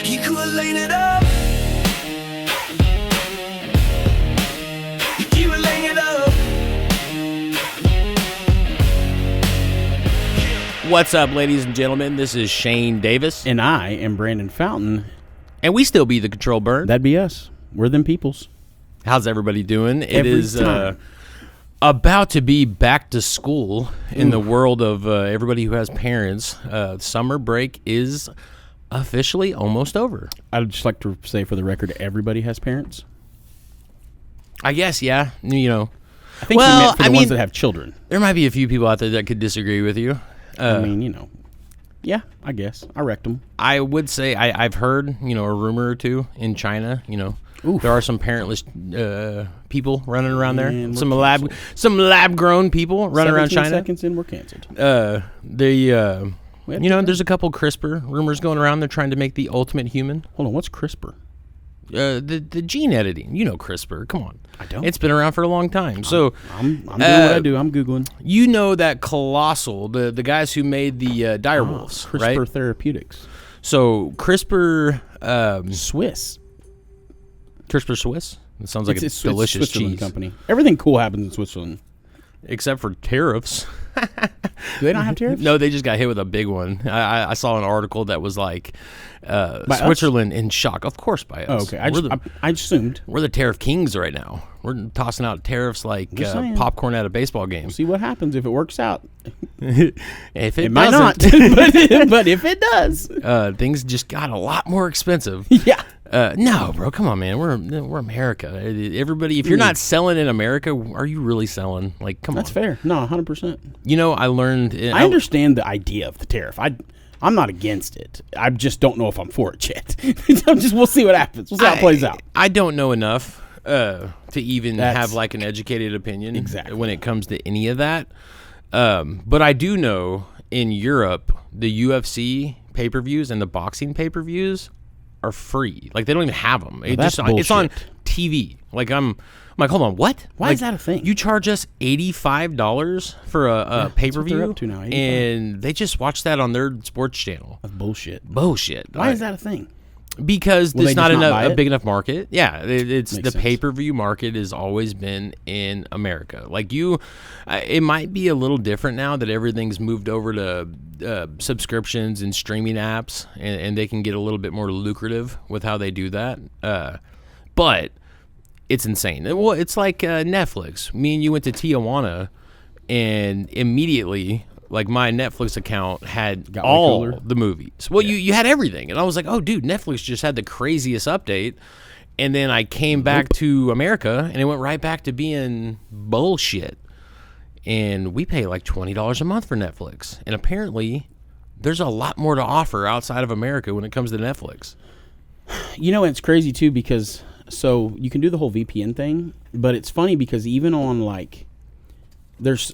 You could laying it up. You were laying it up. What's up, ladies and gentlemen? This is Shane Davis. And I am Brandon Fountain. And we still be the Control Burn. That'd be us. We're them peoples. How's everybody doing? It Every is time. about to be back to school in the world of everybody who has parents. Summer break is officially almost over. I'd just like to say for the record, everybody has parents. I guess, yeah. You know, I think you meant for the ones that have children. there might be a few people out there that could disagree with you. I mean, you know. Yeah, I guess. I wrecked them. I would say I've heard, you know, a rumor or two in China, you know. Oof. There are some parentless people running around there. And Some we're some lab grown people running around 17 China. seconds in, we're canceled. You know, there's a couple CRISPR rumors going around. They're trying to make the ultimate human. Hold on, what's CRISPR? The gene editing. You know CRISPR. Come on. I don't. It's been around for a long time. So I'm doing what I do. I'm Googling. you know that Colossal, the guys who made the dire wolves, CRISPR right? Therapeutics. So CRISPR Swiss. CRISPR Swiss? It sounds like It's a delicious Switzerland cheese. company. Everything cool happens in Switzerland. Except for tariffs. Do they not have tariffs? No, they just got hit with a big one. I saw an article that was like Switzerland in shock. Of course, by us. Oh, okay. I I assumed. we're the tariff kings right now. We're tossing out tariffs like Just saying. popcorn at a baseball game. See what happens if it works out. If It might not, doesn't, but if it does, things just got a lot more expensive. yeah. No, bro, come on, man. We're America. Everybody, if you're not selling in America, are you really selling? Like, come That's on. fair. No, 100%. You know, I learned. I understand the idea of the tariff. I'm not against it. I just don't know if I'm for it yet. We'll see what happens. We'll see how it plays out. I don't know enough to even That's- have like an educated opinion Exactly. when it comes to any of that. But I do know in Europe, the UFC pay-per-views and the boxing pay-per-views are free. Like they don't even have them. that's It's on bullshit. TV. Like I'm like, hold on, what? Why Like, is that a thing? You charge us $85 for a pay-per-view, they're up to now, $85. and they just watch that on their sports channel. That's bullshit. Bullshit. Why is that a thing? Because Will there's they not just not buy a it? big enough market. Yeah, it's Makes the sense. pay-per-view market has always been in America. Like it might be a little different now that everything's moved over to subscriptions and streaming apps, and they can get a little bit more lucrative with how they do that. But it's insane. Well, it's like Netflix. Me and you went to Tijuana, and immediately, like, my Netflix account had Got way all cooler. the movies. Well, you had everything. And I was like, oh, dude, Netflix just had the craziest update. And then I came back to America, and it went right back to being bullshit. And we pay like $20 a month for Netflix. And apparently, there's a lot more to offer outside of America when it comes to Netflix. You know, it's crazy too because so you can do the whole VPN thing, but it's funny because even on like there's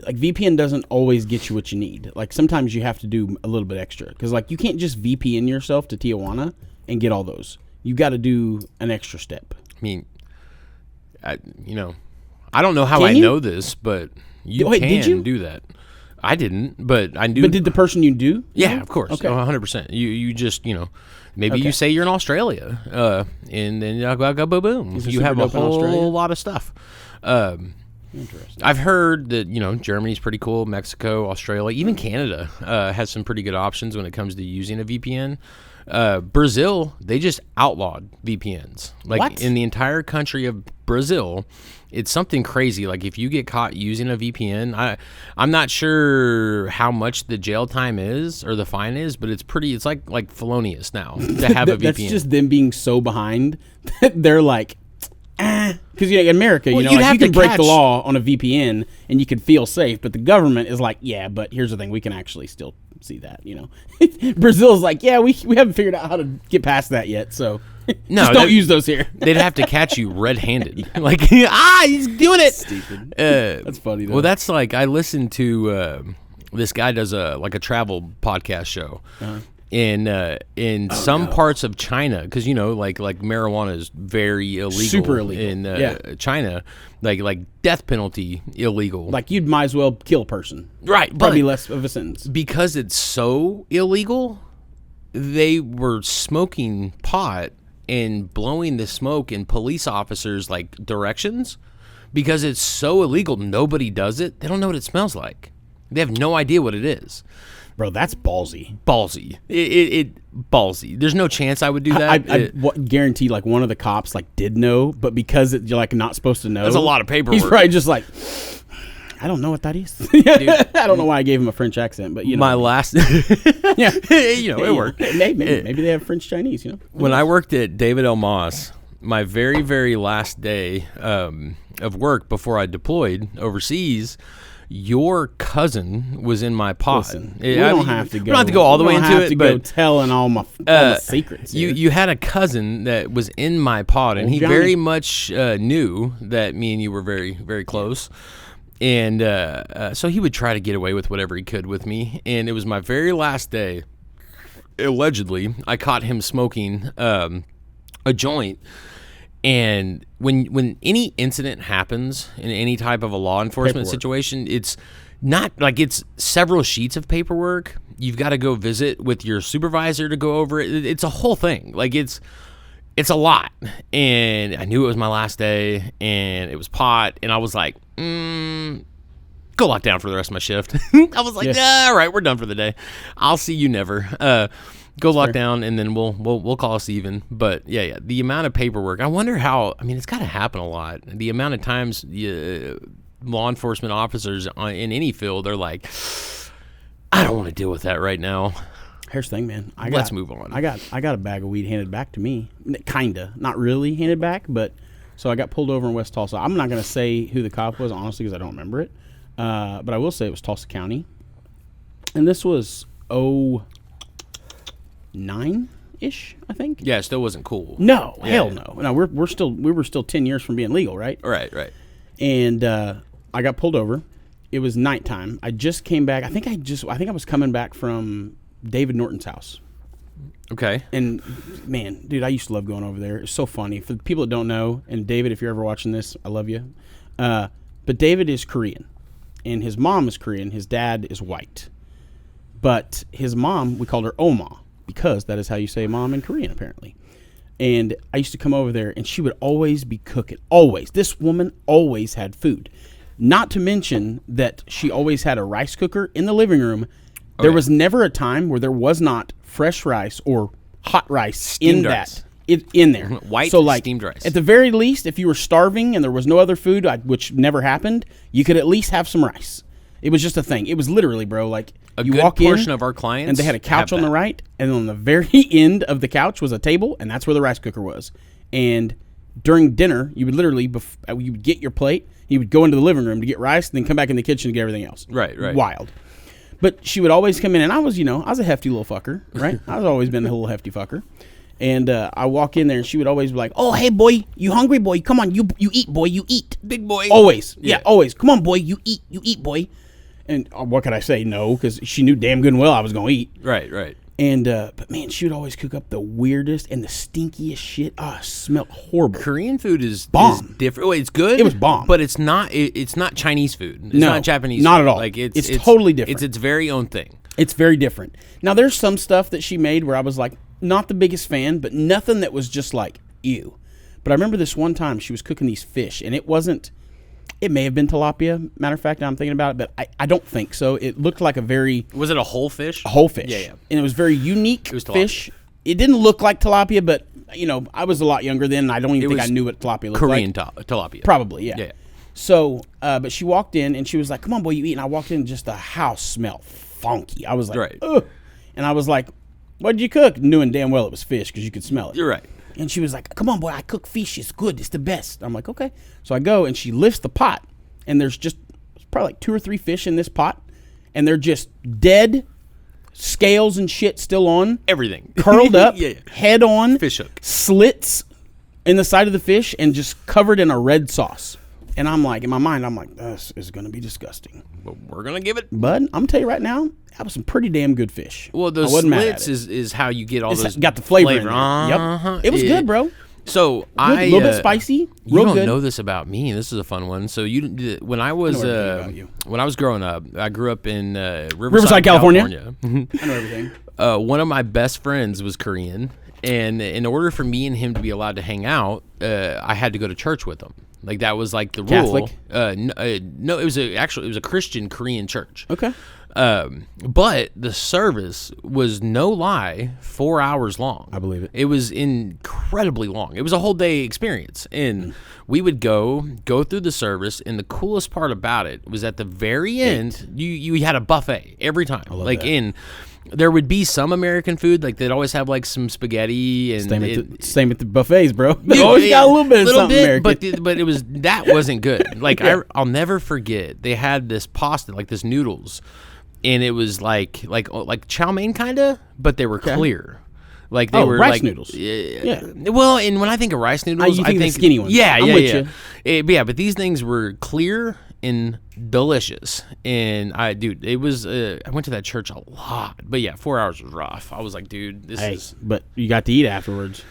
like VPN doesn't always get you what you need. Like sometimes you have to do a little bit extra because like you can't just VPN yourself to Tijuana and get all those. You got to do an extra step. I mean, I don't know how Can I you? know this, but you Wait, can did you? do that. I didn't, but I knew. But did the person you do? Yeah, of course. Okay. 100%. You just, maybe Okay. you say you're in Australia, and then boom. Is it You super have a dope in Australia? whole lot of stuff. Interesting. I've heard that, Germany's pretty cool, Mexico, Australia, even Canada has some pretty good options when it comes to using a VPN. Brazil, they just outlawed VPNs. Like What? in the entire country of Brazil, it's something crazy. Like if you get caught using a VPN, I'm not sure how much the jail time is or the fine is, but it's like felonious now to have a VPN. That's just them being so behind that they're like, because in America, Well, you you'd have can to break catch- the law on a VPN and you can feel safe, but the government is like, yeah, but here's the thing, we can actually still see that. Brazil's like, yeah, we haven't figured out how to get past that yet, so No, just don't use those here. They'd have to catch you red-handed. Like, he's doing it. Stupid. That's funny, though. Well, that's like I listened to this guy does a travel podcast show. In some parts of China, because like marijuana is very illegal, Super illegal. in China, like death penalty illegal. Like you'd might as well kill a person. Right, Probably but less of a sentence. because it's so illegal, they were smoking pot and blowing the smoke in police officers' like directions because it's so illegal. Nobody does it. They don't know what it smells like. They have no idea what it is. Bro, that's ballsy. Ballsy. It ballsy. There's no chance I would do that. I guarantee like one of the cops like did know, but because you're like not supposed to know. That's a lot of paperwork. He's probably just like, I don't know what that is. Dude, I don't know why I gave him a French accent, but you know. My last, Yeah. it worked. Maybe they have French Chinese, you know. When I worked at David L. Moss, my very, very last day of work before I deployed overseas, your cousin was in my pod. Listen, we don't have to go. We don't have to go all the way into it, go but telling all the secrets. You had a cousin that was in my pod, and he Johnny. very much knew that me and you were very, very close. And so he would try to get away with whatever he could with me. And it was my very last day. Allegedly, I caught him smoking a joint. And when any incident happens in any type of a law enforcement situation, it's not like it's several sheets of paperwork. You've got to go visit with your supervisor to go over it. It's a whole thing. Like it's a lot. And I knew it was my last day, and it was pot, and I was like, go lock down for the rest of my shift. I was like, all right, we're done for the day. I'll see you never. Go lock down, and then we'll call us even. But yeah, the amount of paperwork. I wonder how. I mean, it's got to happen a lot. The amount of times law enforcement officers in any field are like, I don't want to deal with that right now. Here's the thing, man. Let's move on. I got a bag of weed handed back to me. Kinda, not really handed back, but so I got pulled over in West Tulsa. I'm not gonna say who the cop was, honestly, because I don't remember it. But I will say it was Tulsa County, and this was 09-ish, I think. Yeah, it still wasn't cool. No, hell no. No, we were still 10 years from being legal, right? Right. And I got pulled over. It was nighttime. I just came back. I think I was coming back from David Norton's house. Okay. And man, dude, I used to love going over there. It's so funny. For the people that don't know, and David, if you're ever watching this, I love you. But David is Korean, and his mom is Korean. His dad is white. But his mom, we called her Oma, because that is how you say mom in Korean, apparently. And I used to come over there, and she would always be cooking. Always. This woman always had food. Not to mention that she always had a rice cooker in the living room. There was never a time where there was not fresh rice or hot rice steamed in rice. in there. White so like, steamed rice. At the very least, if you were starving and there was no other food, which never happened, you could at least have some rice. It was just a thing. It was literally, bro, like you good walk portion in, of our clients and they had a couch have on the that. right, and on the very end of the couch was a table, and that's where the rice cooker was. And during dinner, you would literally you would get your plate, you would go into the living room to get rice, and then come back in the kitchen to get everything else. Right. Wild. But she would always come in, and I was a hefty little fucker, right? I've always been a little hefty fucker. And I walk in there, and she would always be like, "Oh, hey, boy, you hungry, boy? Come on, you eat, boy, you eat." Big boy. Always. Yeah, always. Come on, boy, you eat, boy. And what could I say? No, because she knew damn good and well I was going to eat. Right. And, but man, she would always cook up the weirdest and the stinkiest shit. It smelled horrible. Korean food is bomb. Different. Well, it's good. It was bomb. But it's not Chinese food. It's No, not Japanese not food. at all. Like It's totally different. It's its very own thing. It's very different. Now, there's some stuff that she made where I was like, not the biggest fan, but nothing that was just like, ew. But I remember this one time she was cooking these fish, and it may have been tilapia. Matter of fact, now I'm thinking about it, but I don't think so. It looked like Was it a whole fish? a whole fish. Yeah. And it was very unique was tilapia. fish. It didn't look like tilapia, but, I was a lot younger then, and I don't even think I was knew what tilapia looked Korean like. tilapia. Probably, yeah. Yeah. So, but she walked in, and she was like, "Come on, boy, you eat." And I walked in, and just the house smelled funky. I was like, Right. ugh. And I was like, "What'd you cook?" Knowing damn well it was fish because you could smell it. You're right. And she was like, "Come on, boy, I cook fish. It's good. It's the best." I'm like, "Okay." So I go, and she lifts the pot, and there's probably like 2 or 3 fish in this pot, and they're just dead, scales and shit still on, Everything. curled up, Yeah. head on, Fish hook. slits in the side of the fish, and just covered in a red sauce. And I'm like, in my mind, I'm like, this is going to be disgusting. But we're gonna give it. But I'm going to tell you right now, that was some pretty damn good fish. Well, those I wasn't mad at slits it. is how you get all It's those. got the flavor in there. Uh-huh. Yep. It was good, bro. So Good, I a little bit spicy, You real don't good. know this about me. This is a fun one. So when I was everything about you. when I was growing up, I grew up in Riverside, California. California. I know everything. one of my best friends was Korean, and in order for me and him to be allowed to hang out, I had to go to church with him. Like that was like the rule. Catholic? No, it was a Christian Korean church. Okay. But the service was, no lie, 4 hours long. I believe it. It was incredibly long. It was a whole day experience, and we would go through the service. And the coolest part about it was at the very end, you had a buffet every time. I love like that. There would be some American food, like they'd always have like some spaghetti and Same at the buffets, bro. You always got a little bit of something American. but that wasn't good. Like I'll never forget. They had this pasta, like this noodles, and it was like chow mein kinda, but they were clear. Like they were rice like noodles. Yeah. Well, and when I think of rice noodles, you I think the skinny ones. Yeah, I'm with you. But these things were clear and delicious. And I went to that church a lot. But yeah, 4 hours was rough. I was like, dude, this is. But you got to eat afterwards.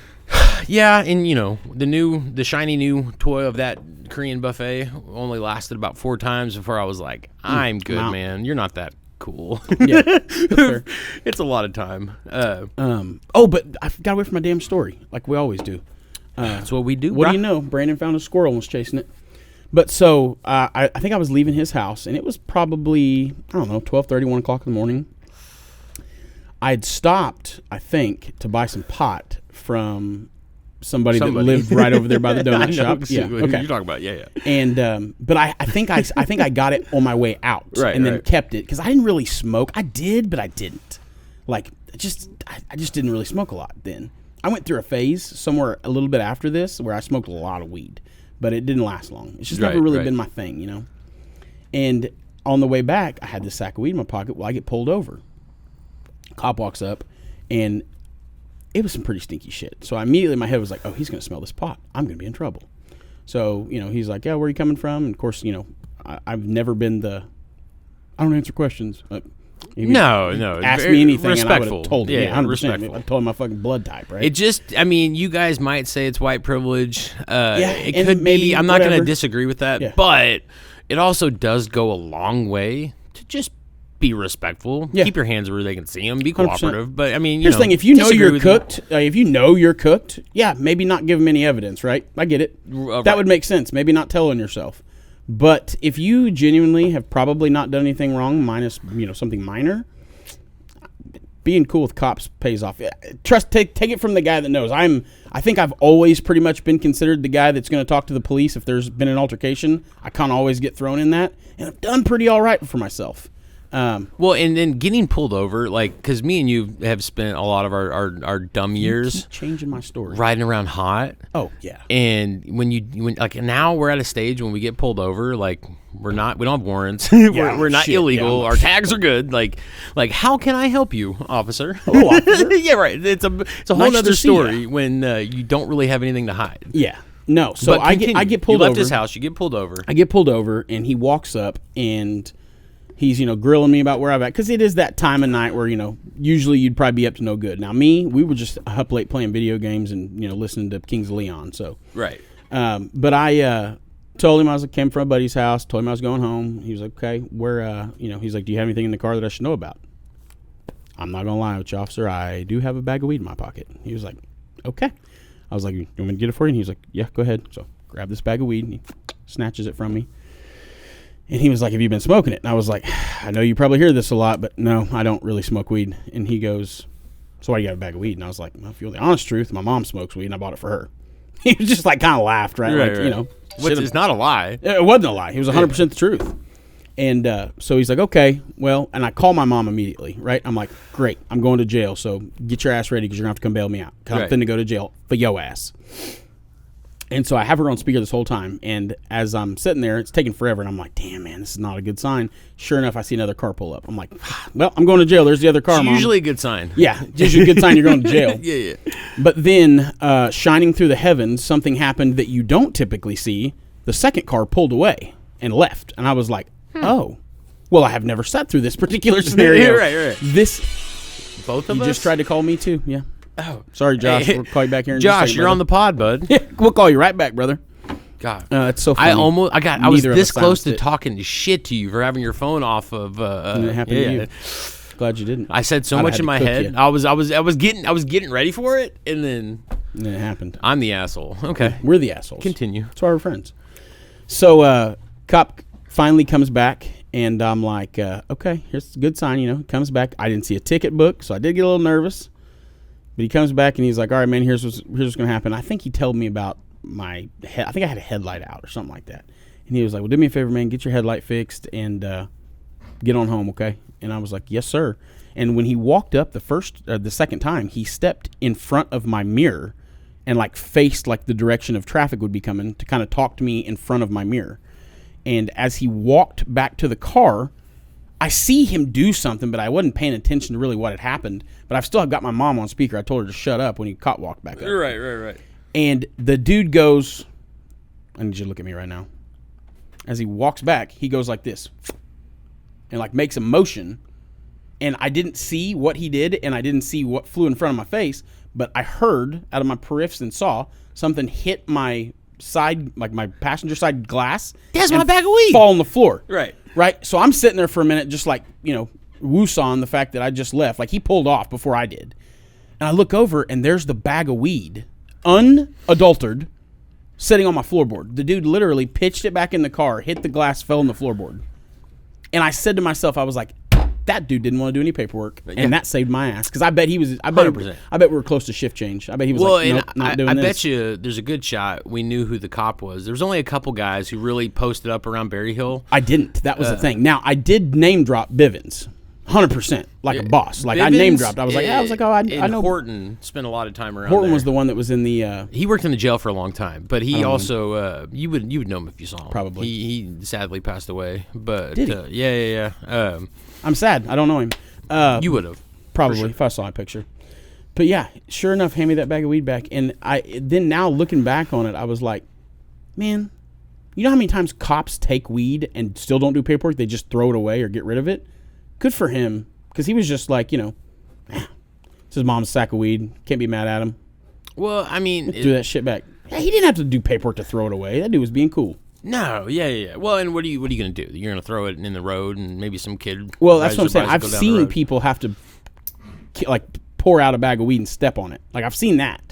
Yeah, and the shiny new toy of that Korean buffet only lasted about 4 times before I was like, I'm good, man. You're not that cool. Yeah, that's fair. It's a lot of time. But I got away from my damn story, like we always do. That's what we do. What do you know? Brandon found a squirrel and was chasing it. But so I think I was leaving his house, and it was probably, I don't know, 12:30, 1 o'clock in the morning. I'd stopped, I think, to buy some pot from somebody that lived right over there by the donut shop. Yeah, okay. You're talking about, yeah. And but I think I got it on my way out, and then kept it because I didn't really smoke. I did, but I didn't. Like, I just didn't really smoke a lot then. I went through a phase somewhere a little bit after this where I smoked a lot of weed, but it didn't last long. It's just never really been my thing, you know. And on the way back, I had this sack of weed in my pocket. Well, I get pulled over. Cop walks up, and it was some pretty stinky shit. So immediately my head was like, oh, he's going to smell this pot. I'm going to be in trouble. So, he's like, yeah, where are you coming from? And of course, I've never been I don't answer questions. No. Ask me anything respectful. and I would have told him. Yeah, respectful. I told him my fucking blood type, right? It just, you guys might say it's white privilege. It and could maybe be. I'm not going to whatever. disagree with that. But it also does go a long way to just be respectful. Yeah. Keep your hands where they can see them. Be 100%. cooperative. But, here's the thing. If you know you're cooked, yeah, maybe not give them any evidence, right? I get it. That would make sense. Maybe not tell on yourself. But if you genuinely have probably not done anything wrong, minus, something minor, being cool with cops pays off. Take it from the guy that knows. I think I've always pretty much been considered the guy that's going to talk to the police if there's been an altercation. I kind of always get thrown in that, and I've done pretty all right for myself. Well, and then getting pulled over, like, because me and you have spent a lot of our dumb years keep changing my story, riding around hot. Oh yeah. And when now we're at a stage when we get pulled over, like we don't have warrants, we're not illegal, our tags are good. Like how can I help you, officer? Oh, officer. Yeah, right. It's a whole Nice other to see story ya. when you don't really have anything to hide. Yeah. No. So But I get pulled you over. left his house. You get pulled over. I get pulled over, and he walks up, and he's, grilling me about where I'm at. Because it is that time of night where, usually you'd probably be up to no good. Now, we were just up late playing video games and, listening to Kings of Leon. So, Right. But I told him came from a buddy's house, told him I was going home. He was like, okay, where, he's like, do you have anything in the car that I should know about? I'm not going to lie with you, officer. I do have a bag of weed in my pocket. He was like, okay. I was like, you want me to get it for you? And he was like, yeah, go ahead. So, grab this bag of weed, and he snatches it from me. And he was like, have you been smoking it? And I was like, I know you probably hear this a lot, but no, I don't really smoke weed. And he goes, so why do you got a bag of weed? And I was like, well, if you want the honest truth, my mom smokes weed and I bought it for her. He was just like kind of laughed, right? Right. Which is not a lie. It wasn't a lie. He was 100% the truth. And so he's like, okay, well, and I call my mom immediately, right? I'm like, great, I'm going to jail, so get your ass ready because you're going to have to come bail me out. Because I'm finna go to jail for yo ass. And so I have her on speaker this whole time, and as I'm sitting there, it's taking forever, and I'm like, damn, man, this is not a good sign. Sure enough, I see another car pull up. I'm like, well, I'm going to jail. There's the other car, It's Mom. usually a good sign. Yeah, it's usually a good sign you're going to jail. Yeah. But then, shining through the heavens, something happened that you don't typically see. The second car pulled away and left, and I was like, oh, well, I have never sat through this particular scenario. Right. Both of You us? just tried to call me, too, yeah. Oh. Sorry, Josh. We'll call you back here in just a Josh, second, you're on the pod, bud. Yeah, we'll call you right back, brother. God. It's so funny. I was Neither of this us close silenced to it. talking shit to you for having your phone off of. And it happened to you. Glad you didn't. I said so I'd much had in to my cook head. you. I was getting ready for it, and then And it happened. I'm the asshole. Okay, We're the assholes. continue. That's why we're friends. So, cop finally comes back, and I'm like, okay, here's a good sign, you know. He comes back. I didn't see a ticket book, so I did get a little nervous. But he comes back, and he's like, all right, man, here's what's going to happen. I think he told me about my head. I think I had a headlight out or something like that. And he was like, well, do me a favor, man, get your headlight fixed and get on home, okay? And I was like, yes, sir. And when he walked up the second time, he stepped in front of my mirror and like faced like the direction of traffic would be coming to kind of talk to me in front of my mirror. And as he walked back to the car, I see him do something, but I wasn't paying attention to really what had happened. But I've still got my mom on speaker. I told her to shut up when he cop walked back up. Right. And the dude goes, I need you to look at me right now. As he walks back, he goes like this and like makes a motion. And I didn't see what he did, and I didn't see what flew in front of my face, but I heard out of my periffs and saw something hit my side, like my passenger side glass. That's and my bag of weed. Fall on the floor. Right. So I'm sitting there for a minute just like, you know, woosawing the fact that I just left. Like he pulled off before I did. And I look over, and there's the bag of weed, unadulterated, sitting on my floorboard. The dude literally pitched it back in the car, hit the glass, fell on the floorboard. And I said to myself, I was like, that dude didn't want to do any paperwork, and that saved my ass. Because I bet he was. I bet 100%. we were close to shift change. I bet he was like, nope, not doing I this. bet you there's a good shot we knew who the cop was. There was only a couple guys who really posted up around Berry Hill. I didn't. That was the thing. Now I did name drop Bivens, 100%, like a boss. Like I name dropped. I was like, I know. Horton spent a lot of time around. Horton there. was the one that was in the. He worked in the jail for a long time, but he also you would know him if you saw him. Probably. He sadly passed away. But Did he? Yeah. I'm sad. I don't know him. You would have probably if I saw a picture. But yeah, sure enough, hand me that bag of weed back. And then now looking back on it, I was like, man, you know how many times cops take weed and still don't do paperwork? They just throw it away or get rid of it. Good for him, because he was just like, you know, it's his mom's sack of weed. Can't be mad at him. Well, I mean, Do that shit back. Yeah, he didn't have to do paperwork to throw it away. That dude was being cool. No, yeah. Well, and what are you gonna do? You're gonna throw it in the road, and maybe some kid. Well, that's what I'm saying. rides I've their bicycle down the seen road. people have to like pour out a bag of weed and step on it. Like I've seen that.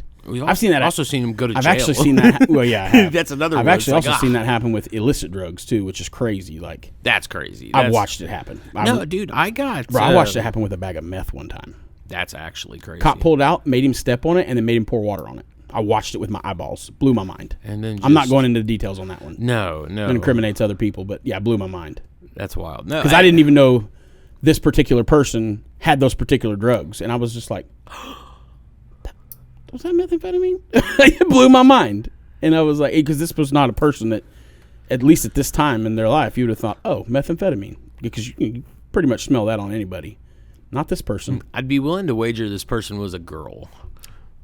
I've seen that. Also seen him go to jail. I've actually seen that. Well, yeah, I have. That's another. I've one. actually It's also like, seen that happen with illicit drugs too, which is crazy. Like That's crazy. I've watched it happen. No, dude, I got. Bro, I watched it happen with a bag of meth one time. That's actually crazy. Cop pulled out, made him step on it, and then made him pour water on it. I watched it with my eyeballs. Blew my mind. And then I'm not going into the details on that one. No. It incriminates other people, but yeah, blew my mind. That's wild. No, Because I didn't even know this particular person had those particular drugs, and I was just like, was that methamphetamine? It blew my mind. And I was like, because this was not a person that, at least at this time in their life, you would have thought, oh, methamphetamine. Because you pretty much smell that on anybody. Not this person. I'd be willing to wager this person was a girl.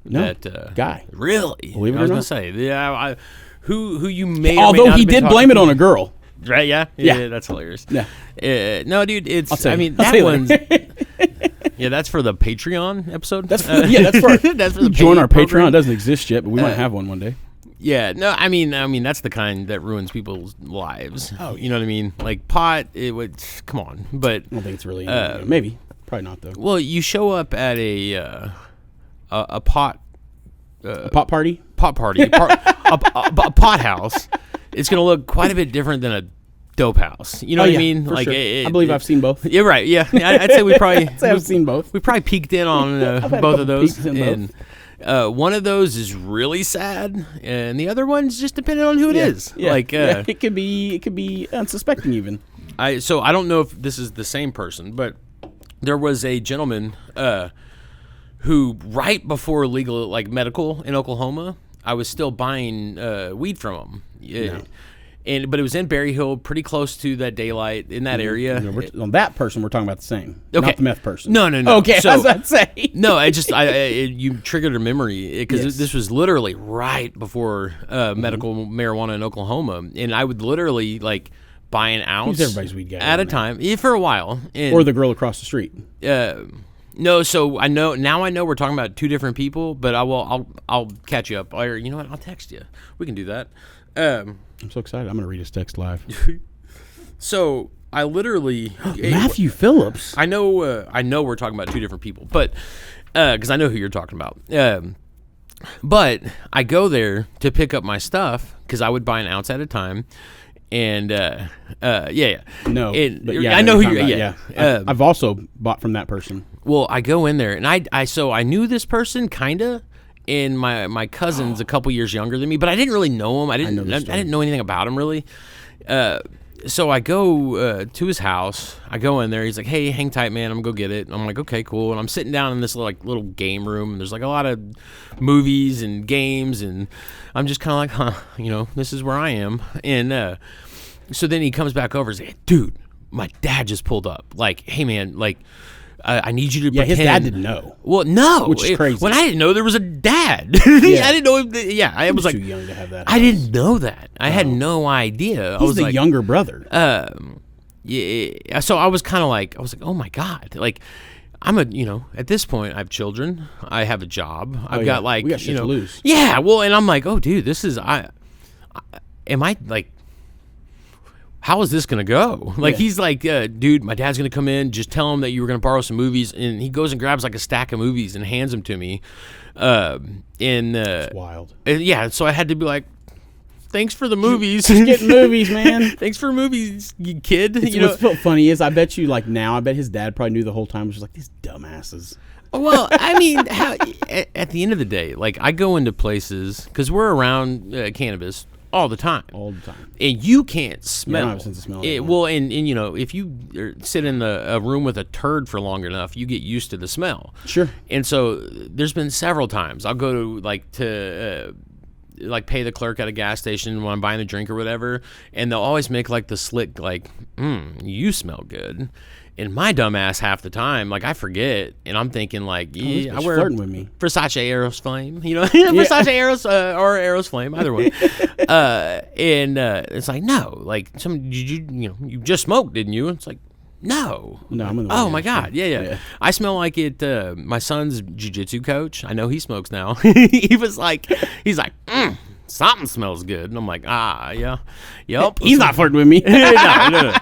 No, that guy. Really? Believe it I was or gonna not. say, yeah. Who you may. Although or may not he have been did talking blame it to. on a girl. Right? Yeah. Yeah. That's hilarious. Yeah. No, dude. It's. I'll tell I you. mean, I'll that tell you one's. later. Yeah, that's for the Patreon episode. That's for, that's for that's for the join our paid Patreon. program. It doesn't exist yet, but we might have one day. Yeah, no, I mean that's the kind that ruins people's lives. Oh, You know what I mean? Like pot, it would. Come on, but I don't think it's really maybe, probably not though. well, you show up at a pot A pot party. party, a pot house. It's gonna look quite a bit different than a dope house. You know what I mean? For Like sure. I believe I've seen both. You're right. Yeah, I'd say we probably. I've seen both. We probably peeked in on I've had a both couple of those, peeks in both. and one of those is really sad, and the other one's just depending on who it is. Yeah. Like, yeah. It could be unsuspecting even. So I don't know if this is the same person, but there was a gentleman who right before legal, like medical in Oklahoma, I was still buying weed from him. Yeah. But it was in Berry Hill, pretty close to that daylight in that area. On that person, we're talking about the same. Okay. Not the meth person. No. Okay, So, how's that say? No, you triggered a memory because Yes. this was literally right before medical marijuana in Oklahoma, and I would literally like buy an ounce Who's everybody's weed guy at a down there? time, for a while. And, Or the girl across the street. no, so I know we're talking about two different people, but I'll catch you up. Or you know what? I'll text you. We can do that. I'm so excited. I'm going to read his text live. So I literally Matthew Phillips. I know we're talking about two different people, but because I know who you're talking about. But I go there to pick up my stuff because I would buy an ounce at a time, and No, but yeah, I know who you're. talking about, I've also bought from that person. Well, I go in there, and I knew this person kinda, and my cousin's a couple years younger than me, but I didn't really know him. I didn't know anything about him really. So I go to his house. I go in there. He's like, "Hey, hang tight, man. I'm gonna go get it." And I'm like, "Okay, cool." And I'm sitting down in this little game room. And there's like a lot of movies and games, and I'm just kind of like, "Huh, this is where I am." And so then he comes back over and says, "Dude, my dad just pulled up. Like, hey, man, like." I need you to pretend. His dad didn't know. Well, no. Which is crazy. When I didn't know there was a dad. I didn't know. I was like, too young to have that. I didn't know that. I had no idea. He's the younger brother. Yeah. So I was kind of like, oh my God. Like, I'm at this point, I have children. I have a job. I've got like, we got shit to lose. Yeah. Well, and I'm like, oh, dude, this is, am I like, how is this going to go? Like, he's like, dude, my dad's going to come in. Just tell him that you were going to borrow some movies. And he goes and grabs like a stack of movies and hands them to me. It's wild. Yeah. So I had to be like, thanks for the movies. Just getting movies, man. Thanks for movies, you kid. What's funny is I bet his dad probably knew the whole time. Was just like, these dumbasses. Well, I mean, at the end of the day, like, I go into places because we're around cannabis all the time. And you can't smell. I don't have a sense of smell Well, and if you sit in a room with a turd for long enough, you get used to the smell. Sure. And so there's been several times I'll go to pay the clerk at a gas station when I'm buying a drink or whatever, and they'll always make like the slick like, you smell good. And my dumb ass half the time, like, I forget, and I'm thinking like, I wear flirting with me. Versace Eros Flame, Versace Eros or Eros Flame, either one. And it's like, no, like, you just smoked, didn't you? It's like, no. I'm in the Oh my God, yeah. I smell like it. My son's jiu-jitsu coach, I know he smokes now. He's like, something smells good, and I'm like, yeah, yep. He's not flirting with me. No.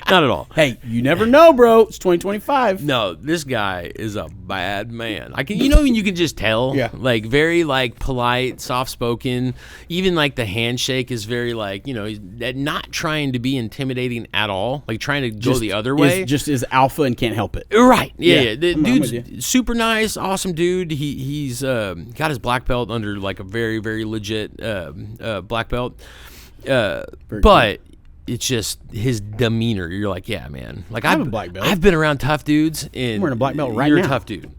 Not at all. Hey, you never know, bro. It's 2025. No, this guy is a bad man. I can, you can just tell. Yeah. Like, very like polite, soft spoken. Even like the handshake is very like, he's not trying to be intimidating at all. Like, trying to go the other way. Just is alpha and can't help it. Right. Yeah. The I'm with you. dude's super nice, awesome dude. He's got his black belt under like a very, very legit black belt. But it's just his demeanor. You're like, yeah, man. Like, I have a black belt. I've been around tough dudes. And I'm wearing a black belt right you're now. You're a tough dude.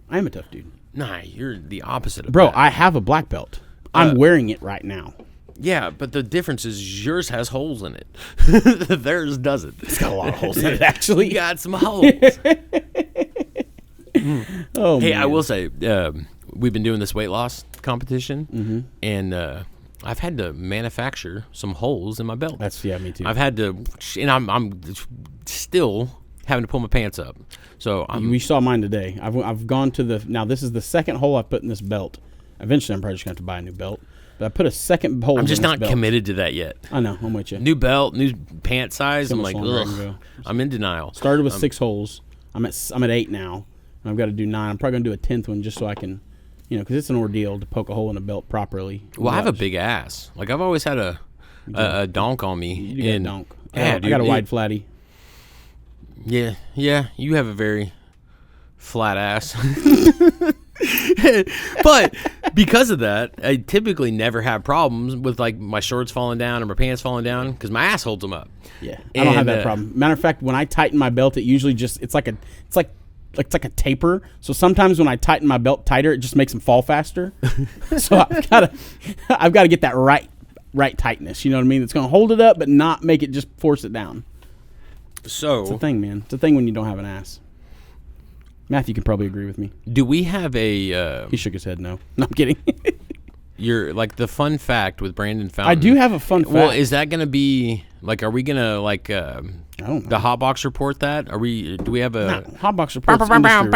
I am a tough dude. Nah, you're the opposite of Bro, that. I have a black belt. I'm wearing it right now. Yeah, but the difference is yours has holes in it. Theirs doesn't. It's got a lot of holes in it, actually. You got some holes. Oh, hey, man. I will say, we've been doing this weight loss competition, and I've had to manufacture some holes in my belt. Me too. I've had to, and I'm still having to pull my pants up. So we saw mine today. I've gone to now this is the second hole I've put in this belt. Eventually, I'm probably just going to have to buy a new belt. But I put a second hole. I'm just in this not belt. committed to that yet. I know. I'm with you. New belt, new pant size. I'm like, ugh. I'm in denial. Started with 6 holes. I'm at 8 now. And I've got to do 9. I'm probably going to do a 10th one just so I can, because it's an ordeal to poke a hole in a belt properly. Well, I have a big ass. Like, I've always had a donk on me. You got a donk. Yeah, I got a wide flatty. Yeah. You have a very flat ass. But because of that, I typically never have problems with like my shorts falling down or my pants falling down because my ass holds them up. Yeah, I don't have that problem. Matter of fact, when I tighten my belt, it usually just it's like a taper. So sometimes when I tighten my belt tighter, it just makes them fall faster. So I've got to get that right tightness. You know what I mean? It's going to hold it up, but not make it just force it down. So it's a thing, man. It's a thing when you don't have an ass. Matthew can probably agree with me. Do we have a... he shook his head no. No, I'm kidding. You're like the fun fact with Brandon Fountain. I do have a fun fact. Well, is that going to be like? Are we going to like? I don't know. The Hotbox report that? Are we? Do we have a Hotbox report? Come on,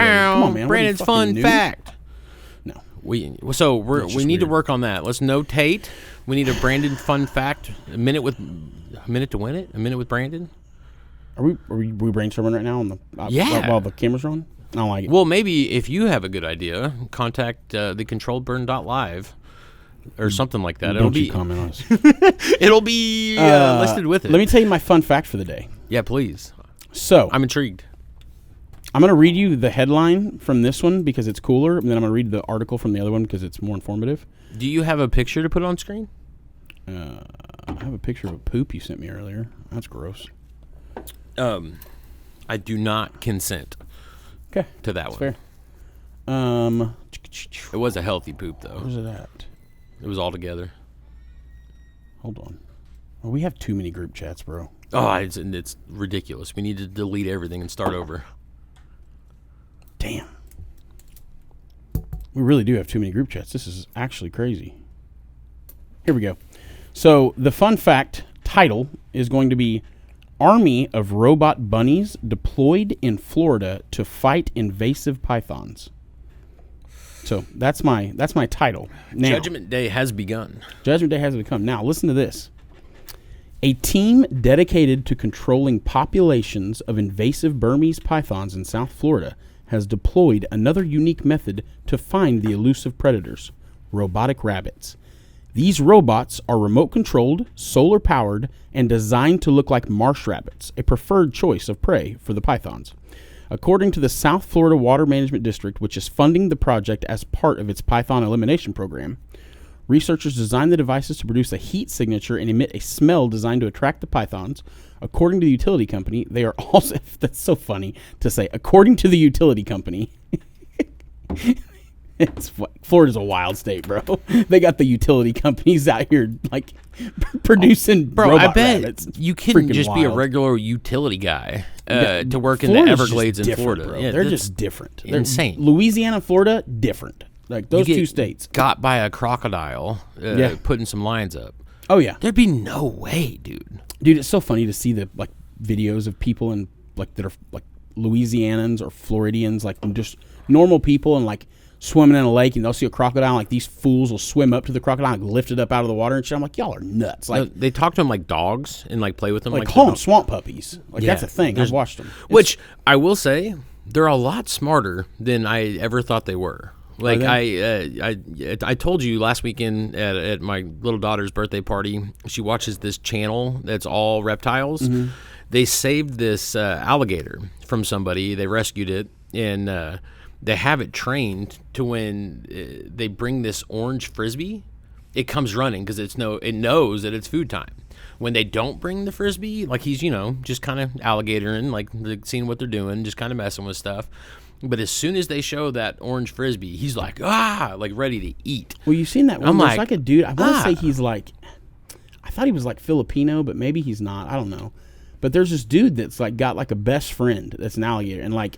man. Brandon's fun fact. No, we need to work on that. Let's notate. We need a Brandon fun fact. A minute to win it. A minute with Brandon. Are we brainstorming right now on the Yeah. while the camera's on? I don't like it. Well, maybe if you have a good idea, contact thecontrolledburn.live or something like that. Don't you comment on us. It'll be listed with it. Let me tell you my fun fact for the day. Yeah, please. So I'm intrigued. I'm going to read you the headline from this one because it's cooler, and then I'm going to read the article from the other one because it's more informative. Do you have a picture to put on screen? I have a picture of a poop you sent me earlier. That's gross. I do not consent Okay, to that that's one. fair. It was a healthy poop, though. Where's it at? It was all together. Hold on. Well, we have too many group chats, bro. Oh, it's ridiculous. We need to delete everything and start over. Damn. We really do have too many group chats. This is actually crazy. Here we go. So the fun fact title is going to be Army of Robot Bunnies Deployed in Florida to Fight Invasive Pythons. So that's my title. Now, Judgment Day has begun. Judgment Day has become. Now listen to this. A team dedicated to controlling populations of invasive Burmese pythons in South Florida has deployed another unique method to find the elusive predators, robotic rabbits. These robots are remote-controlled, solar-powered, and designed to look like marsh rabbits, a preferred choice of prey for the pythons. According to the South Florida Water Management District, which is funding the project as part of its python elimination program, researchers designed the devices to produce a heat signature and emit a smell designed to attract the pythons. According to the utility company, they are also... That's so funny to say. According to the utility company... Florida's a wild state, bro. They got the utility companies out here, like, producing robot I bet rabbits. you can Freaking just be a wild. regular utility guy to work in Florida's the just Everglades in different, Florida. bro. Yeah, They're that's just different. insane. Louisiana and Florida, different. Like, those you get two states. got by a crocodile Yeah. putting some lines up. Oh, yeah. There'd be no way, dude. Dude, it's so funny to see the, like, videos of people in, like, that are, like, Louisianans or Floridians, like, just normal people and, like, swimming in a lake, and they'll see a crocodile. Like, these fools will swim up to the crocodile and lift it up out of the water and shit. I'm like, y'all are nuts. Like, They talk to them like dogs and like play with them. like call them the- swamp puppies. Like, Yeah. that's a thing. I've watched them. Which I will say, they're a lot smarter than I ever thought they were. Like I told you last weekend at my little daughter's birthday party, she watches this channel that's all reptiles. Mm-hmm. They saved this alligator from somebody. They rescued it, and they have it trained to when they bring this orange frisbee, it comes running because it knows that it's food time. When they don't bring the frisbee, like he's just kind of alligatoring, like seeing what they're doing, just kind of messing with stuff. But as soon as they show that orange frisbee, he's like like ready to eat. Well, you've seen that one. I'm There's like, like a dude. I want to say he's like, I thought he was like Filipino, but maybe he's not. I don't know. But there's this dude that's like got like a best friend that's an alligator, and like,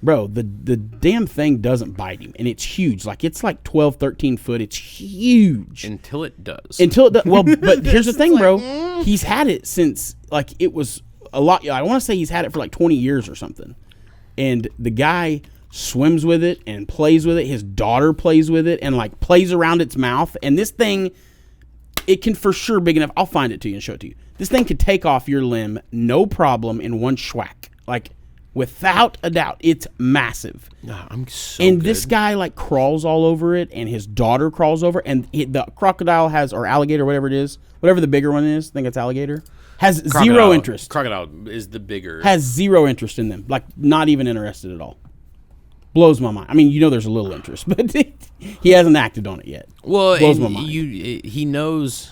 bro, the damn thing doesn't bite him, and it's huge. Like, it's like 12, 13 foot. It's huge. Until it does. Well, but here's the thing, bro. He's had it since, like, it was a lot. I want to say he's had it for like 20 years or something. And the guy swims with it and plays with it. His daughter plays with it and, like, plays around its mouth. And this thing, it can for sure big enough. I'll find it to you and show it to you. This thing could take off your limb, no problem, in one schwack. Like, without a doubt. It's massive. I'm so And good. this guy, like, crawls all over it, and his daughter crawls over, and the crocodile has, or alligator, whatever it is, whatever the bigger one is, I think it's alligator, has zero interest. Crocodile is the bigger. Has zero interest in them. Like, not even interested at all. Blows my mind. I mean, there's a little interest, but he hasn't acted on it yet. Well, Blows and my mind. he knows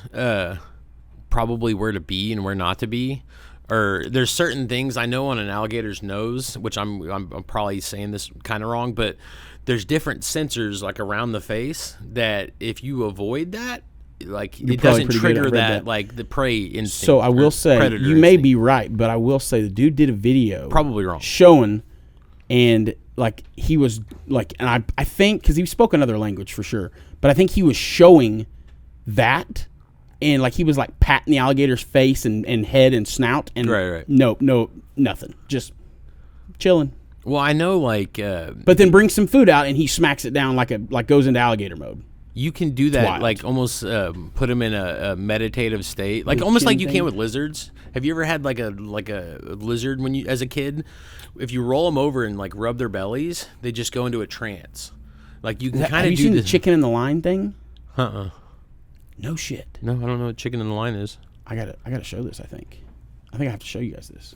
probably where to be and where not to be. Or there's certain things I know on an alligator's nose, which I'm probably saying this kind of wrong, but there's different sensors like around the face that if you avoid that, like You're it probably doesn't pretty good. trigger I read that that. like the prey instinct. So I will or say, predator you may instinct. be right, but I will say the dude did a video. Probably wrong. Showing, and like he was like, and I think, because he spoke another language for sure, but I think he was showing that, and like he was like patting the alligator's face and head and snout, and Right. no, nothing, just chilling. Well, I know like But then brings some food out and he smacks it down like goes into alligator mode. You can do that, wild. like almost put them in a meditative state, like Little almost chin like you thing? can with lizards. Have you ever had like a lizard when you as a kid? If you roll them over and like rub their bellies, they just go into a trance. Like you can kind Have of you do seen the the chicken in the line thing? Uh-uh. No shit. No, I don't know what chicken in the line is. I gotta show this. I think I have to show you guys this.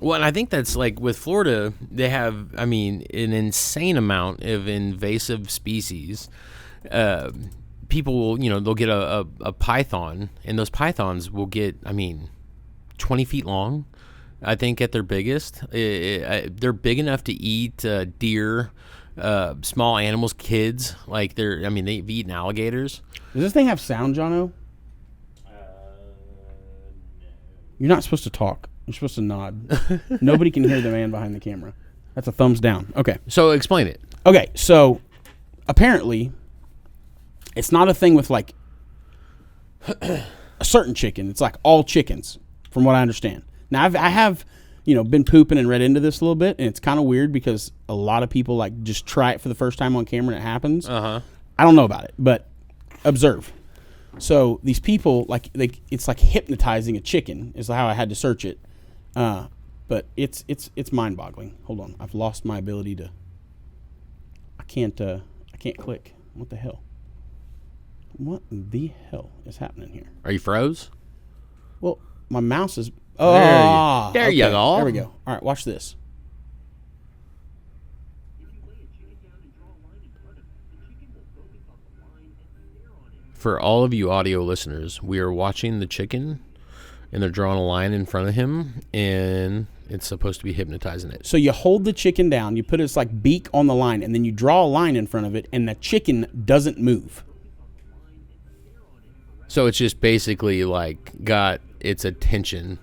Well, and I think that's like with Florida, they have, I mean, an insane amount of invasive species. People will, they'll get a python, and those pythons will get, 20 feet long, I think, at their biggest. They're big enough to eat deer, small animals, kids. Like they've eaten alligators. Does this thing have sound, Jono? You're not supposed to talk. You're supposed to nod. Nobody can hear the man behind the camera. That's a thumbs down. Okay. So explain it. Okay, so apparently it's not a thing with like a certain chicken. It's like all chickens, from what I understand. Now I have been pooping and read into this a little bit, and it's kind of weird because a lot of people like just try it for the first time on camera and it happens. I don't know about it, but observe. So these people it's like hypnotizing a chicken is how I had to search it. But it's mind-boggling. Hold on, I've lost my ability to. I can't click. What the hell? What the hell is happening here? Are you froze? Well, my mouse is. There you okay, go. There we go. All right, watch this. For all of you audio listeners, we are watching the chicken, and they're drawing a line in front of him, and it's supposed to be hypnotizing it. So you hold the chicken down, you put its like beak on the line, and then you draw a line in front of it, and the chicken doesn't move. So it's just basically like got its attention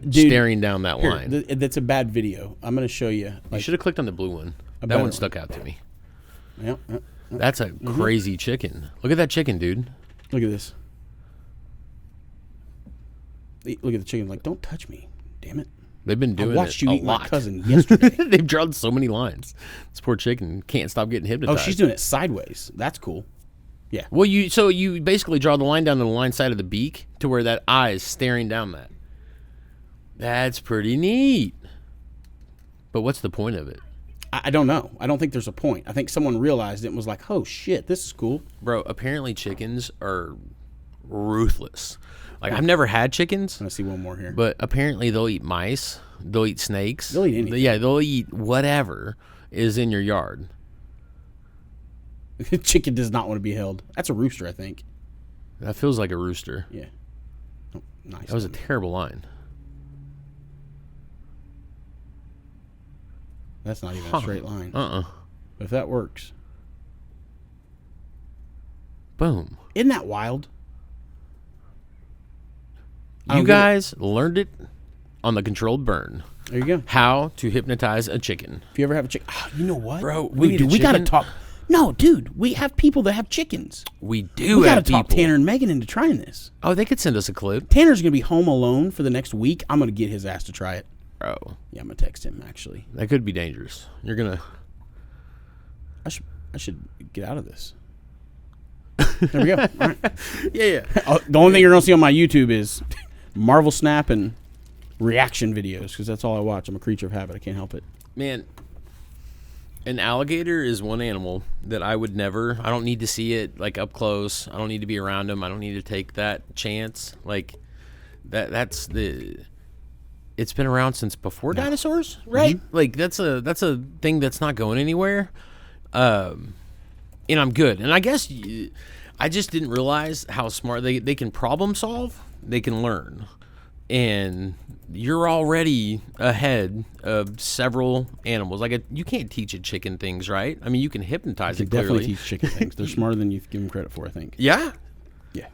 Dude, staring down that here, line. that's a bad video. I'm going to show you. You should have clicked on the blue one. That better one stuck out to me. Yep. That's a crazy chicken. Look at that chicken, dude. Look at this. Look at the chicken. Like, don't touch me. Damn it. They've been doing I watched it you a eat lot. my cousin yesterday. They've drawn so many lines. This poor chicken can't stop getting Oh, hypnotized. she's doing it sideways. That's cool. Yeah. Well, you basically draw the line down to the line side of the beak to where that eye is staring down that. That's pretty neat. But what's the point of it? I don't know. I don't think there's a point. I think someone realized it and was like, oh, shit, this is cool. Bro, apparently chickens are ruthless. Like, I've never had chickens, I'm going to see one more here. but apparently they'll eat mice. They'll eat snakes. They'll eat anything. Yeah, they'll eat whatever is in your yard. Chicken does not want to be held. That's a rooster, I think. That feels like a rooster. Yeah. Oh, nice. That was a terrible line. That's not even a straight line. But if that works. Boom. Isn't that wild? You guys learned it on the Controlled Burn. There you go. How to hypnotize a chicken. If you ever have a chicken. Oh, you know what? Bro, we need a we got to chicken. talk. No, dude. We have people that have chickens. We do We got to have talk people. Tanner and Megan into trying this. Oh, they could send us a clip. Tanner's going to be home alone for the next week. I'm going to get his ass to try it. Bro, Yeah, I'm going to text him, actually. that could be dangerous. You're going to... I should get out of this. There we go. All right. Yeah. The only thing you're going to see on my YouTube is Marvel Snap and reaction videos because that's all I watch. I'm a creature of habit. I can't help it. Man, an alligator is one animal that I would never... I don't need to see it, like, up close. I don't need to be around them. I don't need to take that chance. Like, that's the... It's been around since before dinosaurs, right? Like, that's a thing that's not going anywhere. And I'm good. And I guess I just didn't realize how smart they can problem solve. They can learn. And you're already ahead of several animals. Like, you can't teach a chicken things, right? I mean, you can hypnotize You it, can definitely clearly. teach chicken things. They're smarter than you give them credit for, I think. Yeah? Yeah.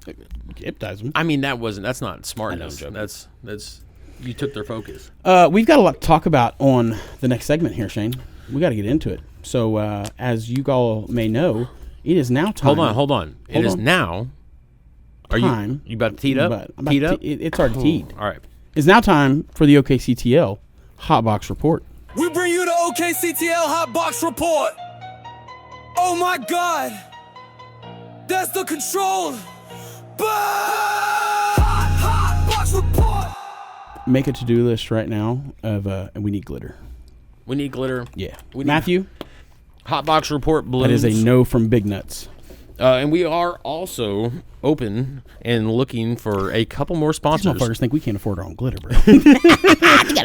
You can hypnotize them. I mean, that's not smartness. I'm joking. That's you took their focus. We've got a lot to talk about on the next segment here, Shane. We got to get into it. So, as you all may know, it is now time. Hold on. It is now. Are time. you about to tee it up? But I'm about Teed to up? it's already teed. All right. It's now time for the OKCTL Hotbox Report. We bring you the OKCTL Hot Box Report. Oh my God. That's the controlled. Hot box report. Make a to-do list right now of and we need glitter. We need glitter. Yeah. We need Matthew, hot box report balloons. that is a no from Big Nuts. And we are also open and looking for a couple more These sponsors. motherfuckers think we can't afford our own glitter, bro.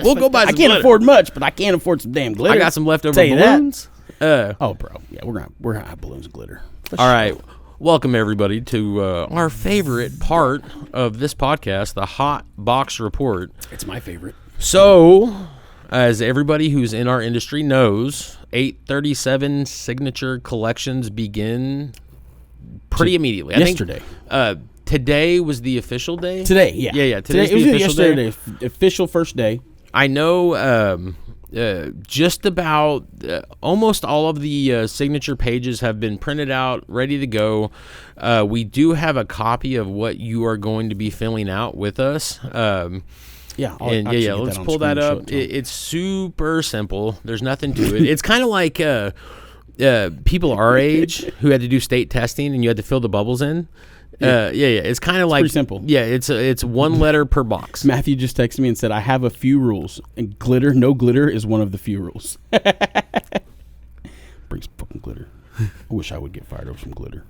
We'll go buy some I can't glitter. afford much, but I can't afford some damn glitter. I got some leftover Tell you that. balloons. Oh, bro. Yeah, we're gonna have balloons and glitter. For All sure. right. Welcome, everybody, to our favorite part of this podcast, the Hot Box Report. It's my favorite. So, as everybody who's in our industry knows, 837 signature collections begin pretty immediately. Yesterday. I think, today was the official day? Today, yeah. Yeah. Today Today's it was the official day. yesterday, official first day. I know just about almost all of the signature pages have been printed out, ready to go. We do have a copy of what you are going to be filling out with us. Yeah, Let's pull that up. It's super simple. There's nothing to it. It's kind of like people our age who had to do state testing and you had to fill the bubbles in. It's kind of like pretty simple. Yeah, it's one letter per box. Matthew just texted me and said, I have a few rules, and no glitter is one of the few rules. Bring some fucking glitter. I wish I would get fired over some glitter.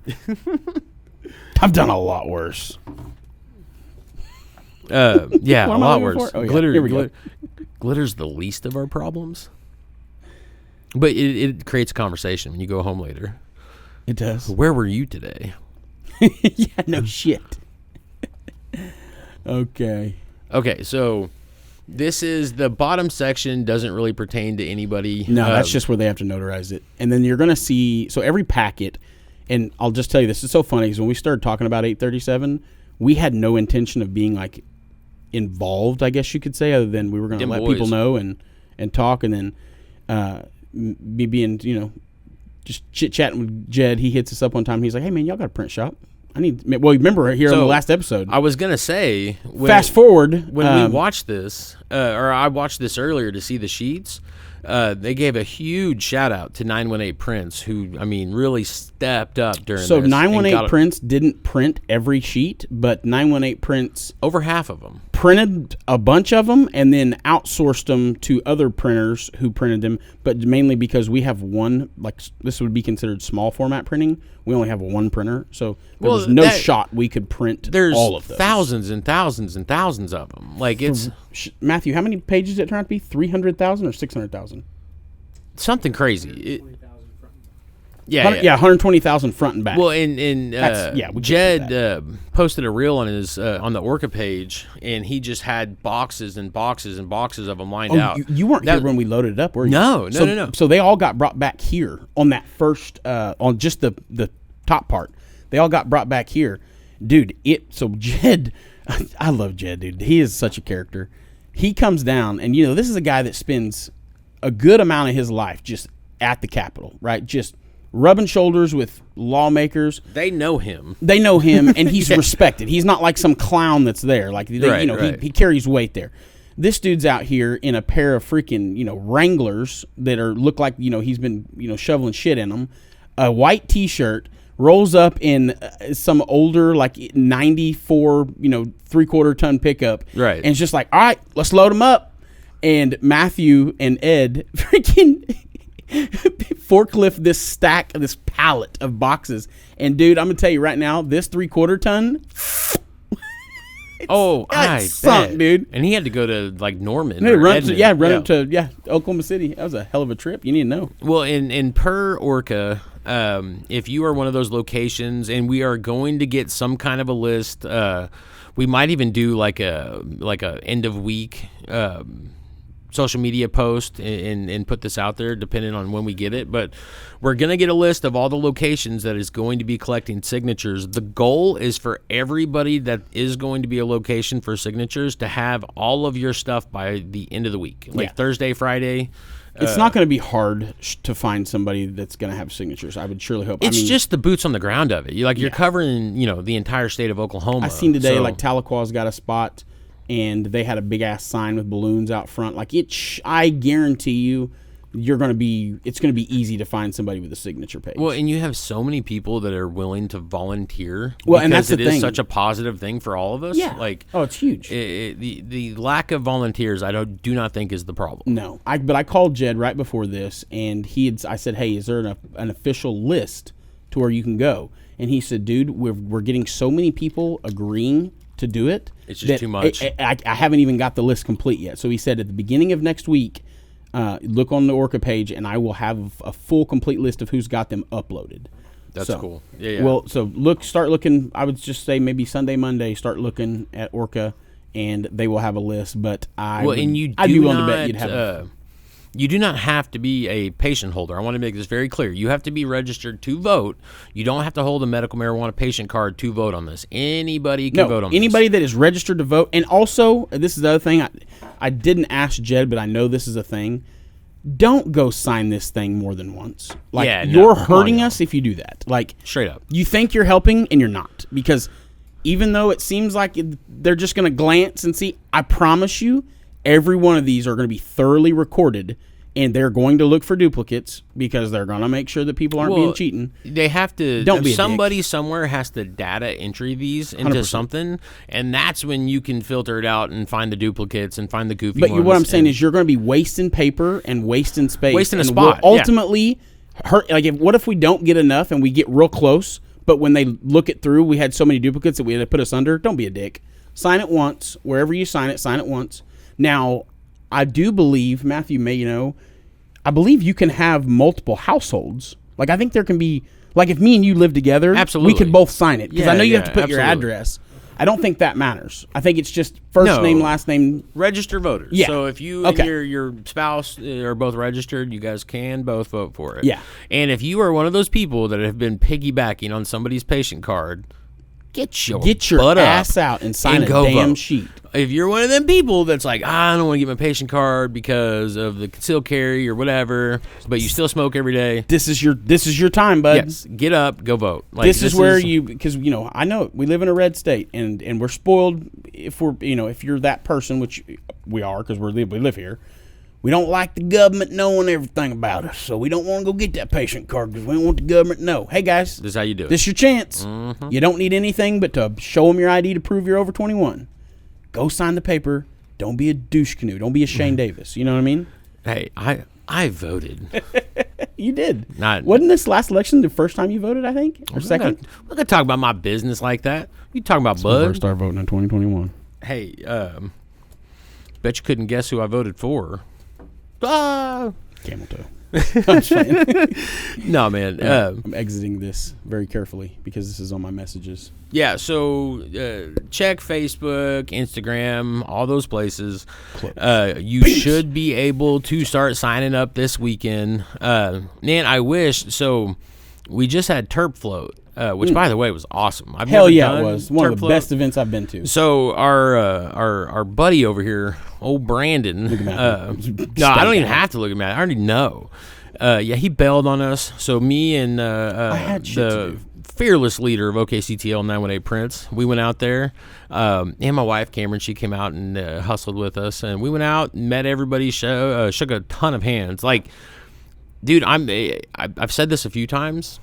I've done a lot worse. A What am I lot looking worse. for? Oh, yeah. Glitter, Here we go. glitter's the least of our problems, but it creates a conversation when you go home later. It does. Where were you today? Yeah, no shit. Okay. Okay, so this is the bottom section. Doesn't really pertain to anybody. No, that's just where they have to notarize it. And then you're going to see, so every packet, and I'll just tell you, this is so funny, because when we started talking about 837, we had no intention of being, like, involved, I guess you could say, other than we were going to let people know and talk, and then me being, just chit-chatting with Jed. He hits us up one time, and he's like, hey, man, y'all got a print shop? Remember here on the last episode. I was going to say, Fast forward. When we watched this, or I watched this earlier to see the sheets, they gave a huge shout out to 918 Prints, who, really stepped up during this. So 918 Prints didn't print every sheet, but 918 Prints over half of them printed a bunch of them and then outsourced them to other printers who printed them, but mainly because we have one, like this would be considered small format printing. We only have one printer, so there was no shot we could print all of those. There's thousands and thousands and thousands of them. Like it's Matthew, how many pages did it turn out to be? 300,000 or 600,000? Something crazy. 120,000 front and back. Well, Jed posted a reel on his on the Orca page, and he just had boxes and boxes and boxes of them lined out. You weren't here when we loaded it up, were you? No. So they all got brought back here on that first, on just the top part. They all got brought back here, dude. So Jed, I love Jed, dude. He is such a character. He comes down, and this is a guy that spends a good amount of his life just at the Capitol, right? Just rubbing shoulders with lawmakers. They know him, and he's respected. He's not like some clown that's there. Like he carries weight there. This dude's out here in a pair of freaking Wranglers that look like he's been shoveling shit in them. A white T-shirt, rolls up in some older like 94 3/4 ton pickup, right? And it's just like, all right, let's load them up. And Matthew and Ed freaking forklift this pallet of boxes. And dude, I'm gonna tell you right now, this 3/4 ton. I sunk, bet. Dude. And he had to go to like Norman. Run up to Oklahoma City. That was a hell of a trip. You need to know. Well, in per Orca, if you are one of those locations, and we are going to get some kind of a list, we might even do like a end of week social media post and put this out there depending on when we get it. But we're going to get a list of all the locations that is going to be collecting signatures. The goal is for everybody that is going to be a location for signatures to have all of your stuff by the end of the week, Thursday, Friday. It's not going to be hard to find somebody that's going to have signatures. I would surely hope. It's just the boots on the ground of it. You're covering, the entire state of Oklahoma. I seen today like Tahlequah's got a spot, and they had a big ass sign with balloons out front. Like I guarantee you, it's going to be easy to find somebody with a signature page. Well, and you have so many people that are willing to volunteer. Well, and that's the it is thing. such a positive thing for all of us. Yeah. Like, oh, it's huge. The lack of volunteers, do not think is the problem. No, but I called Jed right before this, and I said, hey, is there an official list to where you can go? And he said, dude, we're getting so many people agreeing to do it. It's just too much. I haven't even got the list complete yet. So he said at the beginning of next week, look on the Orca page, and I will have a full, complete list of who's got them uploaded. That's cool. Yeah. Well, so start looking. I would just say maybe Sunday, Monday, start looking at Orca, and they will have a list. But I'd be willing to bet you'd have. You do not have to be a patient holder. I want to make this very clear. You have to be registered to vote. You don't have to hold a medical marijuana patient card to vote on this. Anybody can vote on this. Anybody that is registered to vote. And also, this is the other thing. I didn't ask Jed, but I know this is a thing. Don't go sign this thing more than once. You're hurting us if you do that. Like, straight up. You think you're helping, and you're not. Because even though it seems like they're just going to glance and see, I promise you, every one of these are going to be thoroughly recorded, and they're going to look for duplicates because they're going to make sure that people aren't being cheating. They have to. Don't be somebody somewhere has to data entry these into 100%. Something, and that's when you can filter it out and find the duplicates and find the goofy ones. But what I'm saying is, you're going to be wasting paper and wasting space, wasting a and spot. We'll ultimately hurt. Like, what if we don't get enough and we get real close? But when they look it through, we had so many duplicates that we had to put us under. Don't be a dick. Sign it once. Wherever you sign it once. Now, I do believe, Matthew may I believe you can have multiple households. Like, I think there can be, like, if me and you live together, absolutely, we could both sign it. Because I know you have to put absolutely. your address. I don't don't think that matters. I think it's just first name, last name. Register voters. Yeah. So if you and your spouse are both registered, you guys can both vote for it. Yeah. And if you are one of those people that have been piggybacking on somebody's patient card, get your butt ass up out and sign a go damn vote. sheet. If you're one of them people that's like, I don't want to get my patient card because of the concealed carry or whatever, but you still smoke every day. This is your time, bud. Yes, get up, go vote. Like, this is where because I know we live in a red state, and we're spoiled if if you're that person, which we are because we live here. We don't like the government knowing everything about us, so we don't want to go get that patient card because we don't want the government to know. Hey, guys. This is how you do it. This is your chance. Mm-hmm. You don't need anything but to show them your ID to prove you're over 21. Go sign the paper. Don't be a douche canoe. Don't be a Shane Davis. You know what I mean? Hey, I voted. You did. Wasn't this last election the first time you voted, I think? Or second? I'm not going to talk about my business like that. You talking about Bud? First start voting in 2021. Hey, bet you couldn't guess who I voted for. Camel toe. I'm just playing. No, man. I'm exiting this very carefully because this is on my messages. Yeah, so check Facebook, Instagram, all those places. You should be able to start signing up this weekend. Man, I wish. So we just had Terp Float, which, by the way, was awesome. Hell yeah, it was. One of the best events I've been to. So our buddy over here, old Brandon. No, I don't even have to look at Matt. I already know. Yeah, he bailed on us. So me and the fearless leader of OKCTL 918 Prince, we went out there. And my wife Cameron, she came out and hustled with us, and we went out and met everybody. Shook a ton of hands. Like, dude, I've said this a few times.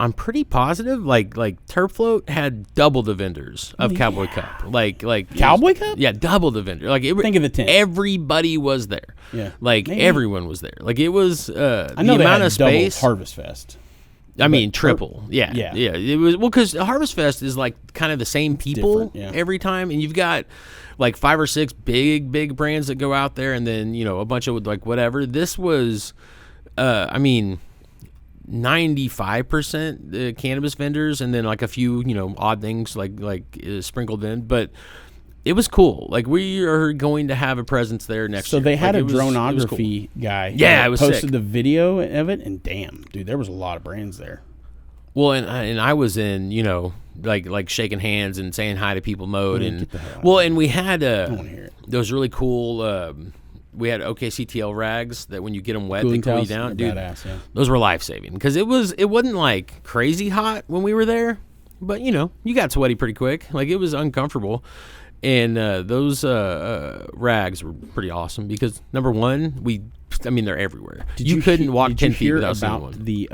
I'm pretty positive, like Terp Float had double the vendors of Cowboy Cup. Like Cowboy Cup? Yeah, double the vendor. Like think of the tent. Everybody was there. Yeah, like everyone was there. Like it was I know the they amount had of space. Harvest Fest. I mean, triple. Yeah. It was because Harvest Fest is like kind of the same people every time, and you've got like 5 or 6 big brands that go out there, and then a bunch of like whatever. This was, I mean, 95% cannabis vendors, and then like a few odd things like sprinkled in, but it was cool. Like, we are going to have a presence there next year. So they had like, a dronography guy. Yeah, it was posted sick. The video of it, and damn, dude, there was a lot of brands there. Well, and I was in like shaking hands and saying hi to people mode, and we had those really cool. We had OKCTL rags that when you get them wet, they cool you down. Dude, badass, yeah. Those were life-saving because it wasn't like crazy hot when we were there, but you got sweaty pretty quick. Like, it was uncomfortable. And those rags were pretty awesome because number one, they're everywhere. You couldn't walk 10 feet without seeing one. The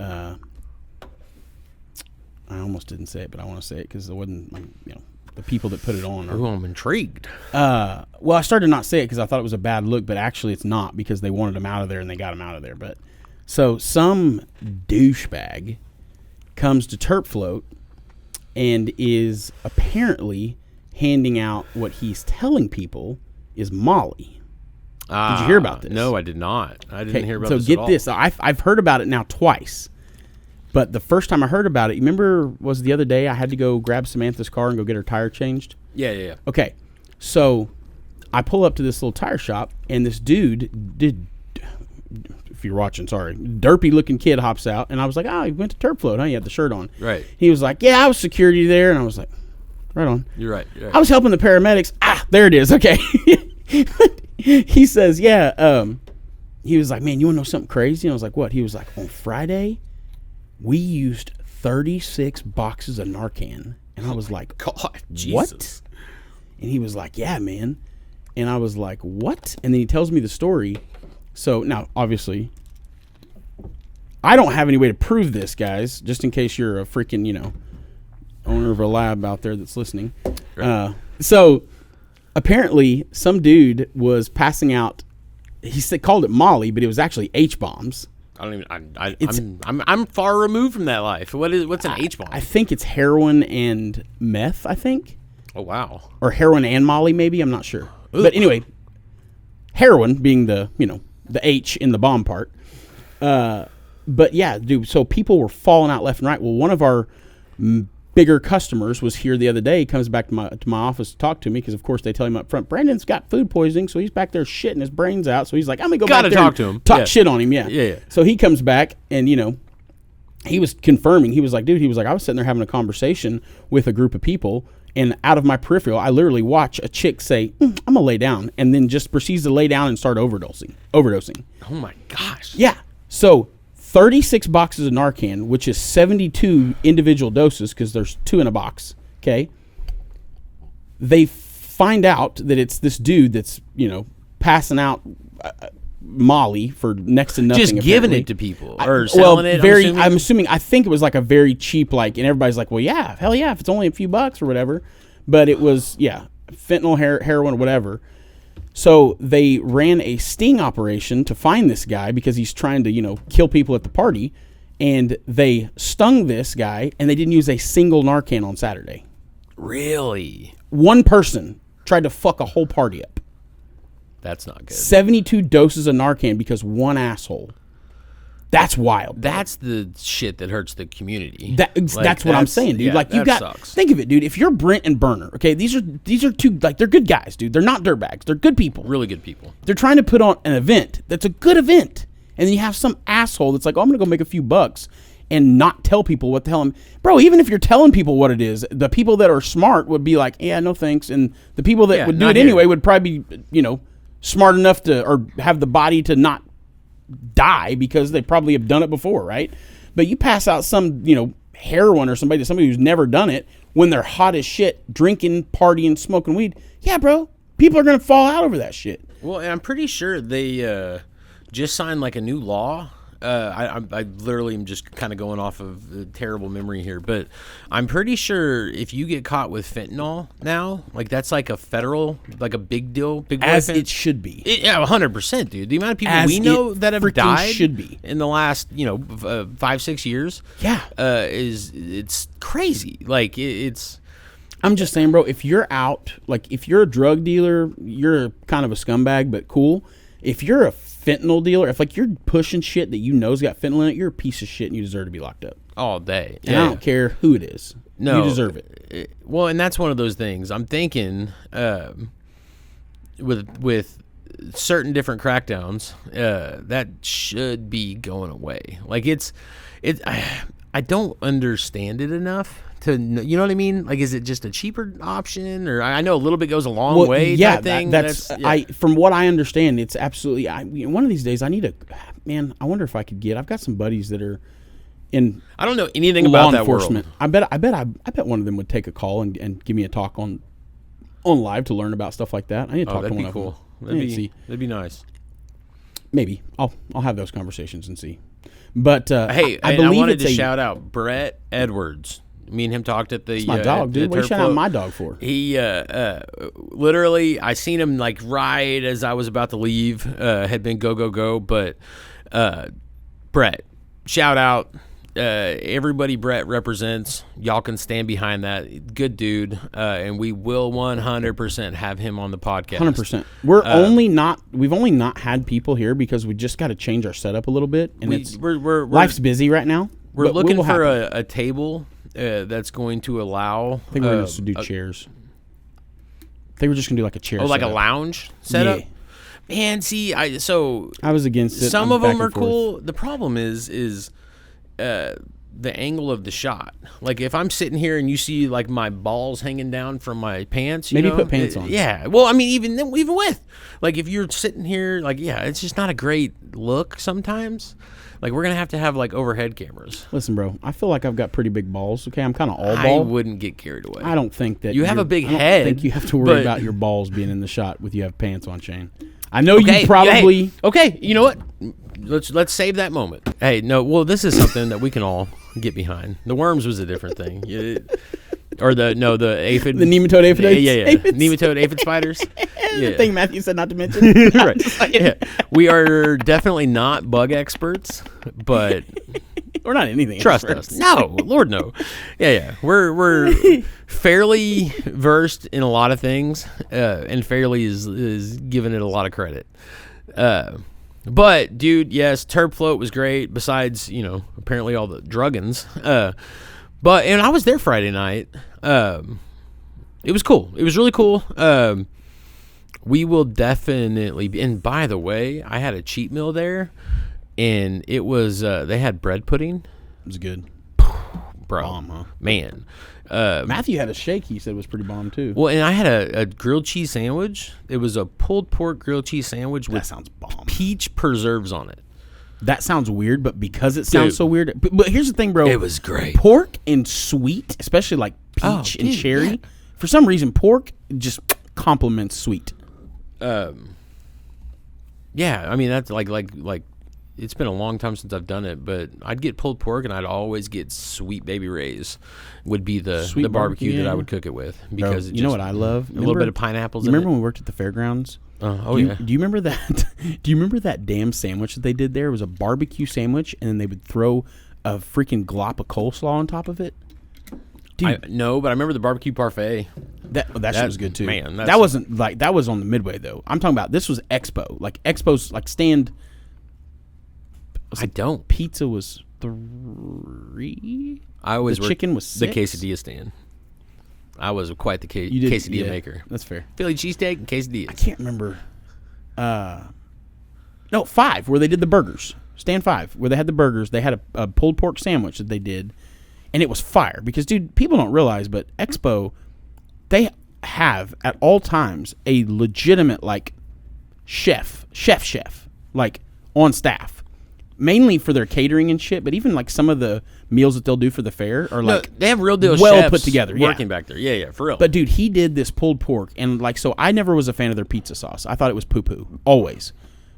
I almost didn't say it, but I want to say it because it wasn't, the people that put it on. Oh, I'm intrigued. Well, I started to not say it because I thought it was a bad look, but actually it's not because they wanted him out of there and they got him out of there. But so some douchebag comes to Terp Float and is apparently handing out what he's telling people is Molly. Did you hear about this? No, I did not. I didn't hear about this. So at all. get this. I've heard about it now twice. But the first time I heard about it, you remember was the other day I had to go grab Samantha's car and go get her tire changed? Yeah. Okay. So I pull up to this little tire shop and this dude if you're watching, sorry, derpy looking kid hops out and I was like, oh, he went to Terp Float, huh? He had the shirt on. Right. He was like, yeah, I was security there. And I was like, right on. You're right. I was helping the paramedics. There it is. Okay. He says, yeah. He was like, man, you want to know something crazy? And I was like, what? He was like, on Friday, we used 36 boxes of Narcan. And I was like, God, Jesus. What? And he was like, yeah, man. And I was like, what? And then he tells me the story. So now, obviously, I don't have any way to prove this, guys, just in case you're a freaking, owner of a lab out there that's listening. Right. So apparently some dude was passing out, called it Molly, but it was actually H-bombs. I don't even. I'm far removed from that life. What's an H-bomb? I think it's heroin and meth. I think. Oh wow. Or heroin and Molly, maybe. I'm not sure. Ooh. But anyway, heroin being the H in the bomb part. But yeah, dude. So people were falling out left and right. Well, one of our bigger customers was here the other day. He comes back to my office to talk to me because, of course, they tell him up front, Brandon's got food poisoning, so he's back there shitting his brains out. So he's like, I'm going to go back there talk to him. Talk shit on him, yeah. Yeah. So he comes back, and, he was confirming. He was like, dude, I was sitting there having a conversation with a group of people, and out of my peripheral, I literally watch a chick say, I'm going to lay down, and then just proceeds to lay down and start overdosing. Oh, my gosh. Yeah. So 36 boxes of Narcan, which is 72 individual doses because there's 2 in a box, okay? They find out that it's this dude that's, passing out Molly for next to nothing. Just giving apparently. it to people or selling it, I'm assuming, I think it was like a very cheap, and everybody's like, well, yeah, hell yeah, if it's only a few bucks or whatever. But it was, fentanyl, heroin, whatever. So they ran a sting operation to find this guy because he's trying to, kill people at the party. And they stung this guy, and they didn't use a single Narcan on Saturday. Really? One person tried to fuck a whole party up. That's not good. 72 doses of Narcan because one asshole. That's wild. That's the shit that hurts the community. That's what I'm saying, dude. Yeah, you got sucks. Think of it, dude. If you're Brent and Burner, okay, these are two, they're good guys, dude. They're not dirtbags. They're good people. Really good people. They're trying to put on an event that's a good event, and then you have some asshole that's like, oh, I'm gonna go make a few bucks and not tell people what the hell bro. Even if you're telling people what it is, the people that are smart would be like, yeah, no thanks, and the people that would do it anyway would probably be, smart enough to or have the body to not die because they probably have done it before, right? But you pass out some, heroin or somebody who's never done it when they're hot as shit, drinking, partying, smoking weed. Yeah, bro, people are gonna fall out over that shit. Well, and I'm pretty sure they just signed like a new law. I literally am just kind of going off of a terrible memory here, but I'm pretty sure if you get caught with fentanyl now, like that's like a federal, like a big deal, big boy as it should be. Yeah, 100%, dude. The amount of people we know that have died should be in the last 5-6 years. Yeah, it's crazy. Like it's. I'm just saying, bro. If you're out, like if you're a drug dealer, you're kind of a scumbag, but cool. If you're a fentanyl dealer, if like you're pushing shit that has got fentanyl in it, you're a piece of shit and you deserve to be locked up all day. And I don't care who it is. No, you deserve it. Well, and that's one of those things. I'm thinking with certain different crackdowns that should be going away. Like I don't understand it enough to, you know what I mean? Like, is it just a cheaper option, or I know a little bit goes a long way. Yeah, type thing. That's from what I understand, it's absolutely. One of these days, I wonder if I could get. I've got some buddies that are in. I don't know anything law about enforcement. that world. I bet one of them would take a call and give me a talk on on live to learn about stuff like that. I need to talk to one of them. That'd be nice. Maybe I'll have those conversations and see. But hey, I believe I wanted it's to shout out Brett Edwards. Me and him talked at the. It's my dog, dude. What are you shouting out my dog for? He literally, I seen him like right as I was about to leave. Had been go, but Brett, shout out. Everybody Brett represents, y'all can stand behind that. Good dude, and we will 100% have him on the podcast. 100%. We've only not had people here because we just got to change our setup a little bit, and life's busy right now. We're looking for a table that's going to allow. I think we're going to do chairs. I think we're just going to do like a chair. Oh, like setup. A lounge setup. Yeah. Man, see, I was against it. Some of them are cool. The problem is the angle of the shot. Like if I'm sitting here and you see like my balls hanging down from my pants, maybe put pants on. Yeah. Well, I mean, even with like if you're sitting here, like it's just not a great look sometimes. Like we're gonna have to have like overhead cameras. Listen, bro, I feel like I've got pretty big balls. Okay, I'm kind of all I ball. wouldn't get carried away. I don't think that you have a big head. I don't think you have to worry about your balls being in the shot with you have pants on, Shane. I know you probably. Hey, okay, you know what? Let's save that moment. Hey, no, well, this is something that we can all get behind. The worms was a different thing, or the aphid, the nematode aphids. Yeah, nematode aphid spiders. The thing Matthew said not to mention. Right. Yeah. We are definitely not bug experts, but we're not anything. Trust us. No, Lord, no. Yeah. We're fairly versed in a lot of things, and fairly is giving it a lot of credit. But dude, yes, Terp Float was great. Besides, apparently all the druggins. And I was there Friday night. It was cool. It was really cool. We will definitely be. And by the way, I had a cheat meal there, and it was they had bread pudding. It was good, bro. Bomb, huh? Man. Matthew had a shake. He said was pretty bomb too. Well, and I had a grilled cheese sandwich. It was a pulled pork grilled cheese sandwich with sounds bomb. Peach preserves on it. That sounds weird, but because it sounds so weird. But here's the thing, bro. It was great. Pork and sweet, especially like peach and cherry. Yeah. For some reason, pork just complements sweet. Yeah, I mean that's like it's been a long time since I've done it, but I'd get pulled pork and I'd always get Sweet Baby Ray's would be the barbecue that I would cook it with because bro, you know what I love? A little bit of pineapples. You remember when we worked at the fairgrounds? Do you remember that? Do you remember that damn sandwich that they did there? It was a barbecue sandwich, and then they would throw a freaking glop of coleslaw on top of it. Dude, no, but I remember the barbecue parfait. That shit was good too. Man, that wasn't like that was on the Midway though. I'm talking about this was Expo. Like Expo's like stand. Pizza was 3. I always the chicken was 6. The quesadilla stand. I was quite the quesadilla maker. That's fair. Philly cheesesteak and quesadillas. I can't remember. No, 5 where they did the burgers. Stand 5 where they had the burgers. They had a pulled pork sandwich that they did, and it was fire. Because dude, people don't realize, but Expo, they have at all times a legitimate like chef like on staff. Mainly for their catering and shit, but even like some of the meals that they'll do for the fair are like they have real deal well chefs put together, working back there. Yeah, for real. But dude, he did this pulled pork, and like so, I never was a fan of their pizza sauce. I thought it was poo poo always.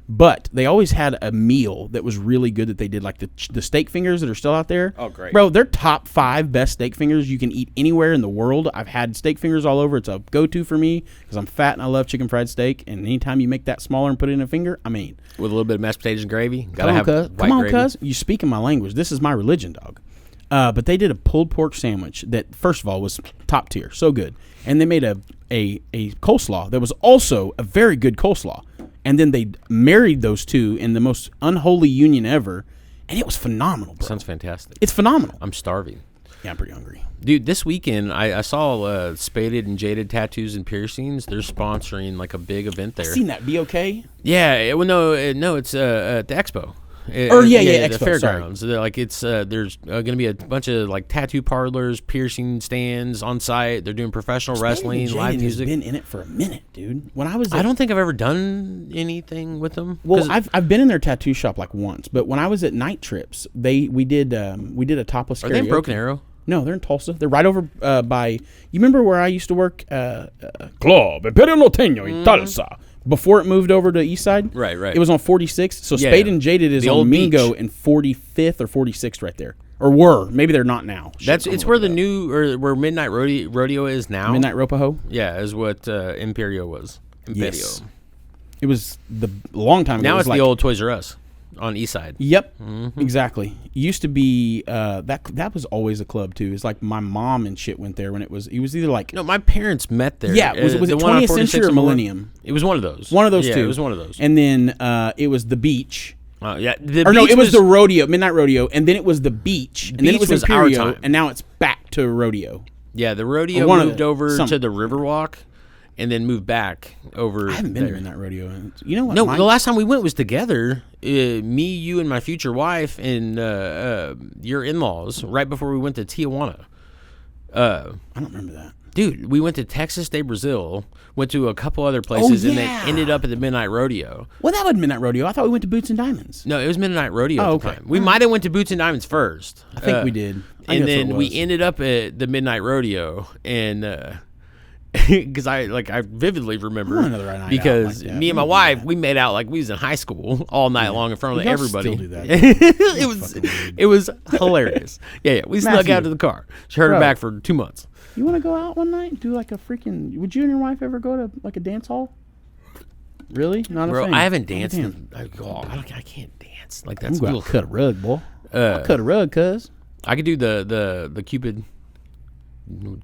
But they always had a meal that was really good that they did, like the steak fingers that are still out there. Oh, great. Bro, they're top 5 best steak fingers you can eat anywhere in the world. I've had steak fingers all over. It's a go-to for me because I'm fat and I love chicken fried steak. And anytime you make that smaller and put it in a finger, I mean. With a little bit of mashed potatoes and gravy. Come on, cuz. You speaking my language. This is my religion, dog. But they did a pulled pork sandwich that, first of all, was top tier. So good. And they made a coleslaw that was also a very good coleslaw. And then they married those two in the most unholy union ever, and it was phenomenal, bro. Sounds fantastic. It's phenomenal. I'm starving. Yeah, I'm pretty hungry. Dude, this weekend, I saw Spaded and Jaded Tattoos and Piercings. They're sponsoring, like, a big event there. I've seen that. Be okay? Yeah. No, it's at the Expo. Expo, the fairgrounds. Like there's going to be a bunch of like tattoo parlors, piercing stands on site. They're doing professional wrestling, live music. Has been in it for a minute, dude. I don't think I've ever done anything with them. Well, I've been in their tattoo shop like once, but when I was at Night Trips, we did a topless karaoke. Are they in Broken Arrow? No, they're in Tulsa. They're right over by. You remember where I used to work? Club Imperio Norteño in Tulsa. Before it moved over to East Side. Right. It was on 46th. So Spade and Jaded is on Mingo and 45th or 46th right there. Or were. Maybe they're not now. It's where the new, or where Midnight Rodeo is now. Midnight Ropaho? Yeah, is what Imperio was. Imperio. Yes. It was the long time ago. Now it it's like, the old Toys R Us on East Side. Yep, exactly. It used to be that was always a club too. It's like my mom and shit went there when it was either like no, my parents met there. Yeah, was it 20th Century or Millennium? It was one of those. One of those yeah, two. It was one of those. And then it was the beach. Yeah, it was the rodeo, Midnight Rodeo, and then it was the beach, and then it was Imperio, our time. and now it's back to rodeo. Yeah, the rodeo moved over to the Riverwalk. And then moved back over. I haven't been to Midnight Rodeo. You know what? No, the last time we went was together. Me, you, and my future wife, and your in-laws. Right before we went to Tijuana. I don't remember that. Dude, we went to Texas de Brazil. Went to a couple other places, and then ended up at the Midnight Rodeo. Well, that was Midnight Rodeo. I thought we went to Boots and Diamonds. No, it was Midnight Rodeo at the time. We might have went to Boots and Diamonds first. I think we did. And then we ended up at the Midnight Rodeo, and. Because I vividly remember because me and my wife we made out like we was in high school all night long in front of everybody. Still do that. it was hilarious. Yeah. We snuck out to the car. She heard her back for 2 months. You want to go out one night and do like a freaking? Would you and your wife ever go to like a dance hall? Really? Not a thing. I haven't danced. I can't dance like that's. I'm cut a rug, boy. I'll cut a rug, cuz. I could do the Cupid.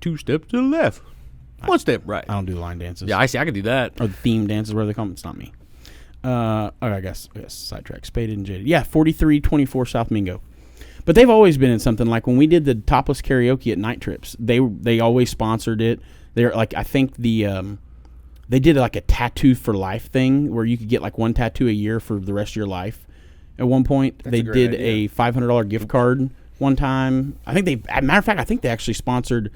2 steps to the left. 1 step right. I don't do line dances. Yeah, I see. I could do that. Or the theme dances, whatever they call them. It's not me. I guess sidetrack. Spaded and Jaded. Yeah, 4324 South Mingo. But they've always been in something. Like when we did the topless karaoke at Night Trips, they always sponsored it. They're like, I think they did like a tattoo for life thing where you could get like 1 tattoo a year for the rest of your life. At one point, they did a $500 gift card one time. I think as a matter of fact, I think they actually sponsored.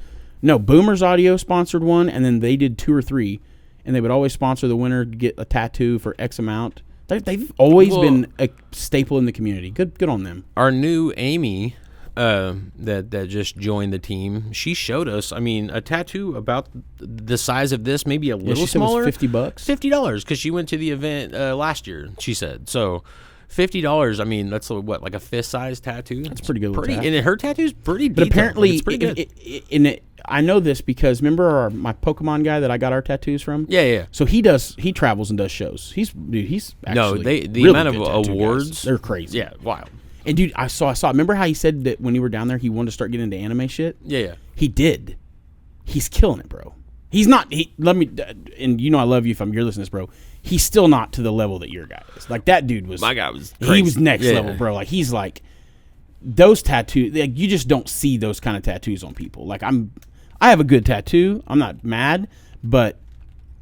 No, Boomers Audio sponsored one, and then they did 2 or 3, and they would always sponsor the winner to get a tattoo for X amount. They've always been a staple in the community. Good on them. Our new Amy, that just joined the team, she showed us. I mean, a tattoo about the size of this, maybe a little smaller. Said it was $50. $50 because she went to the event last year. She said so. $50. I mean, that's what, like a fist-sized tattoo. That's pretty good. And her tattoo's pretty. But detailed. apparently, it's pretty good. I know this because remember my Pokemon guy that I got our tattoos from. Yeah. So he travels and does shows. He's actually the really amount of awards guys. They're crazy. Yeah, wild. And dude, I saw. Remember how he said that when you were down there, he wanted to start getting into anime shit. Yeah. He did. He's killing it, bro. He's not. And you know I love you if you're listening to this, bro. He's still not to the level that your guy is. Like that dude was. My guy was crazy. He was next level, bro. Like he's like those tattoos. Like you just don't see those kind of tattoos on people. Like I have a good tattoo. I'm not mad, but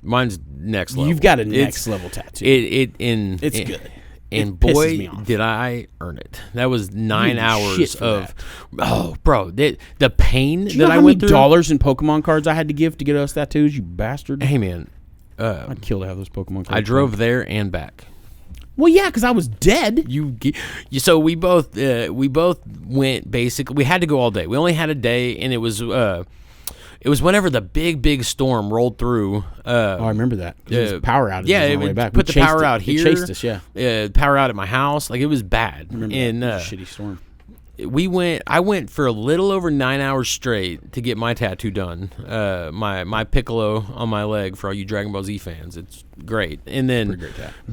mine's next level. You've got a next level tattoo. It's good. And boy, did I earn it. That was 9 hours of bro, the pain that I went through. Dollars in Pokemon cards I had to give to get us tattoos, you bastard. Hey man, I'd kill to have those Pokemon cards. I drove there and back. Well, yeah, because I was dead. So we both went basically. We had to go all day. We only had a day, and it was whenever the big storm rolled through. I remember that. It was power outage. Yeah, on the way back. Put the power out here. It chased us. Yeah, power out at my house. Like it was bad. I remember that shitty storm. I went for a little over 9 hours straight to get my tattoo done. My Piccolo on my leg for all you Dragon Ball Z fans. It's great. And then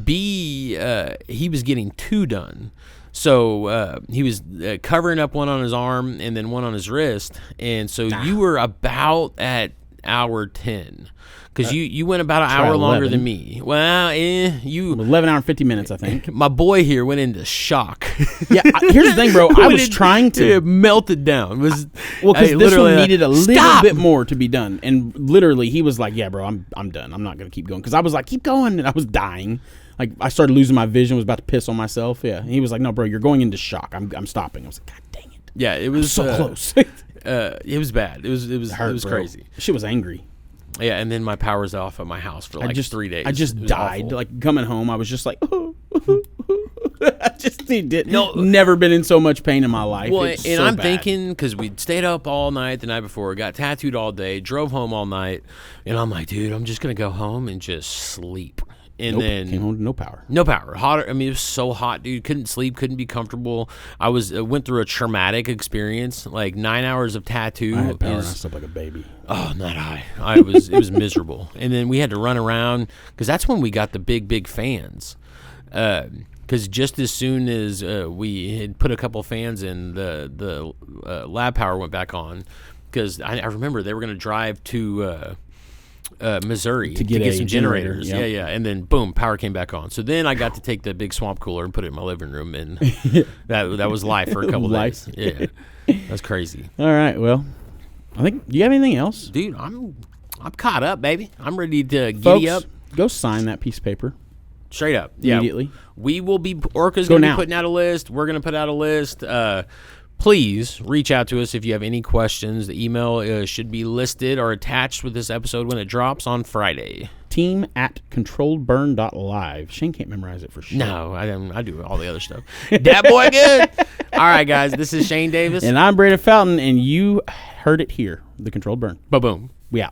he was getting 2 done. So he was covering up one on his arm and then one on his wrist. And so you were about at hour 10. Because you went about an hour longer than me. Well, you 11 hours and 50 minutes, I think. My boy here went into shock. Yeah, here's the thing, bro. I was trying to. It melted down. Because this one needed a little bit more to be done. And literally, he was like, yeah, bro, I'm done. I'm not going to keep going. Because I was like, keep going. And I was dying. Like, I started losing my vision. Was about to piss on myself. Yeah. And he was like, no, bro, you're going into shock. I'm stopping. I was like, God dang it. Yeah, it was so close. It was bad. It was crazy. She was angry. Yeah, and then my power's off at my house for like 3 days. I just died. Awful. Like coming home, I was just like, I just never been in so much pain in my life. Well, It's and so I'm bad. thinking, because we stayed up all night the night before, got tattooed all day, drove home all night, and I'm like, dude, I'm just going to go home and just sleep. And then came home to no power. No power. Hotter. I mean, it was so hot, dude. Couldn't sleep. Couldn't be comfortable. I went through a traumatic experience. Like 9 hours of tattoo. I had power and I slept like a baby. Oh, not I. It was miserable. And then we had to run around because that's when we got the big fans. Because just as soon as we had put a couple fans in, the lab power went back on. Because I remember they were going to drive to Missouri to get some generators. Yep. Yeah. And then, boom, power came back on. So then I got to take the big swamp cooler and put it in my living room. And that was life for a couple days. Yeah. That's crazy. All right. Well, I think, do you have anything else? Dude, I'm caught up, baby. I'm ready to Folks, giddy up. Go sign that piece of paper. Straight up. Yeah. Immediately. We will be, Orca's going to be putting out a list. We're going to put out a list. Please reach out to us if you have any questions. The email should be listed or attached with this episode when it drops on Friday. team@controlledburn.live. Shane can't memorize it for sure. No, I do all the other stuff. That boy good. All right, guys. This is Shane Davis. And I'm Brandon Fountain, and you heard it here. The Controlled Burn. Ba-boom. We out.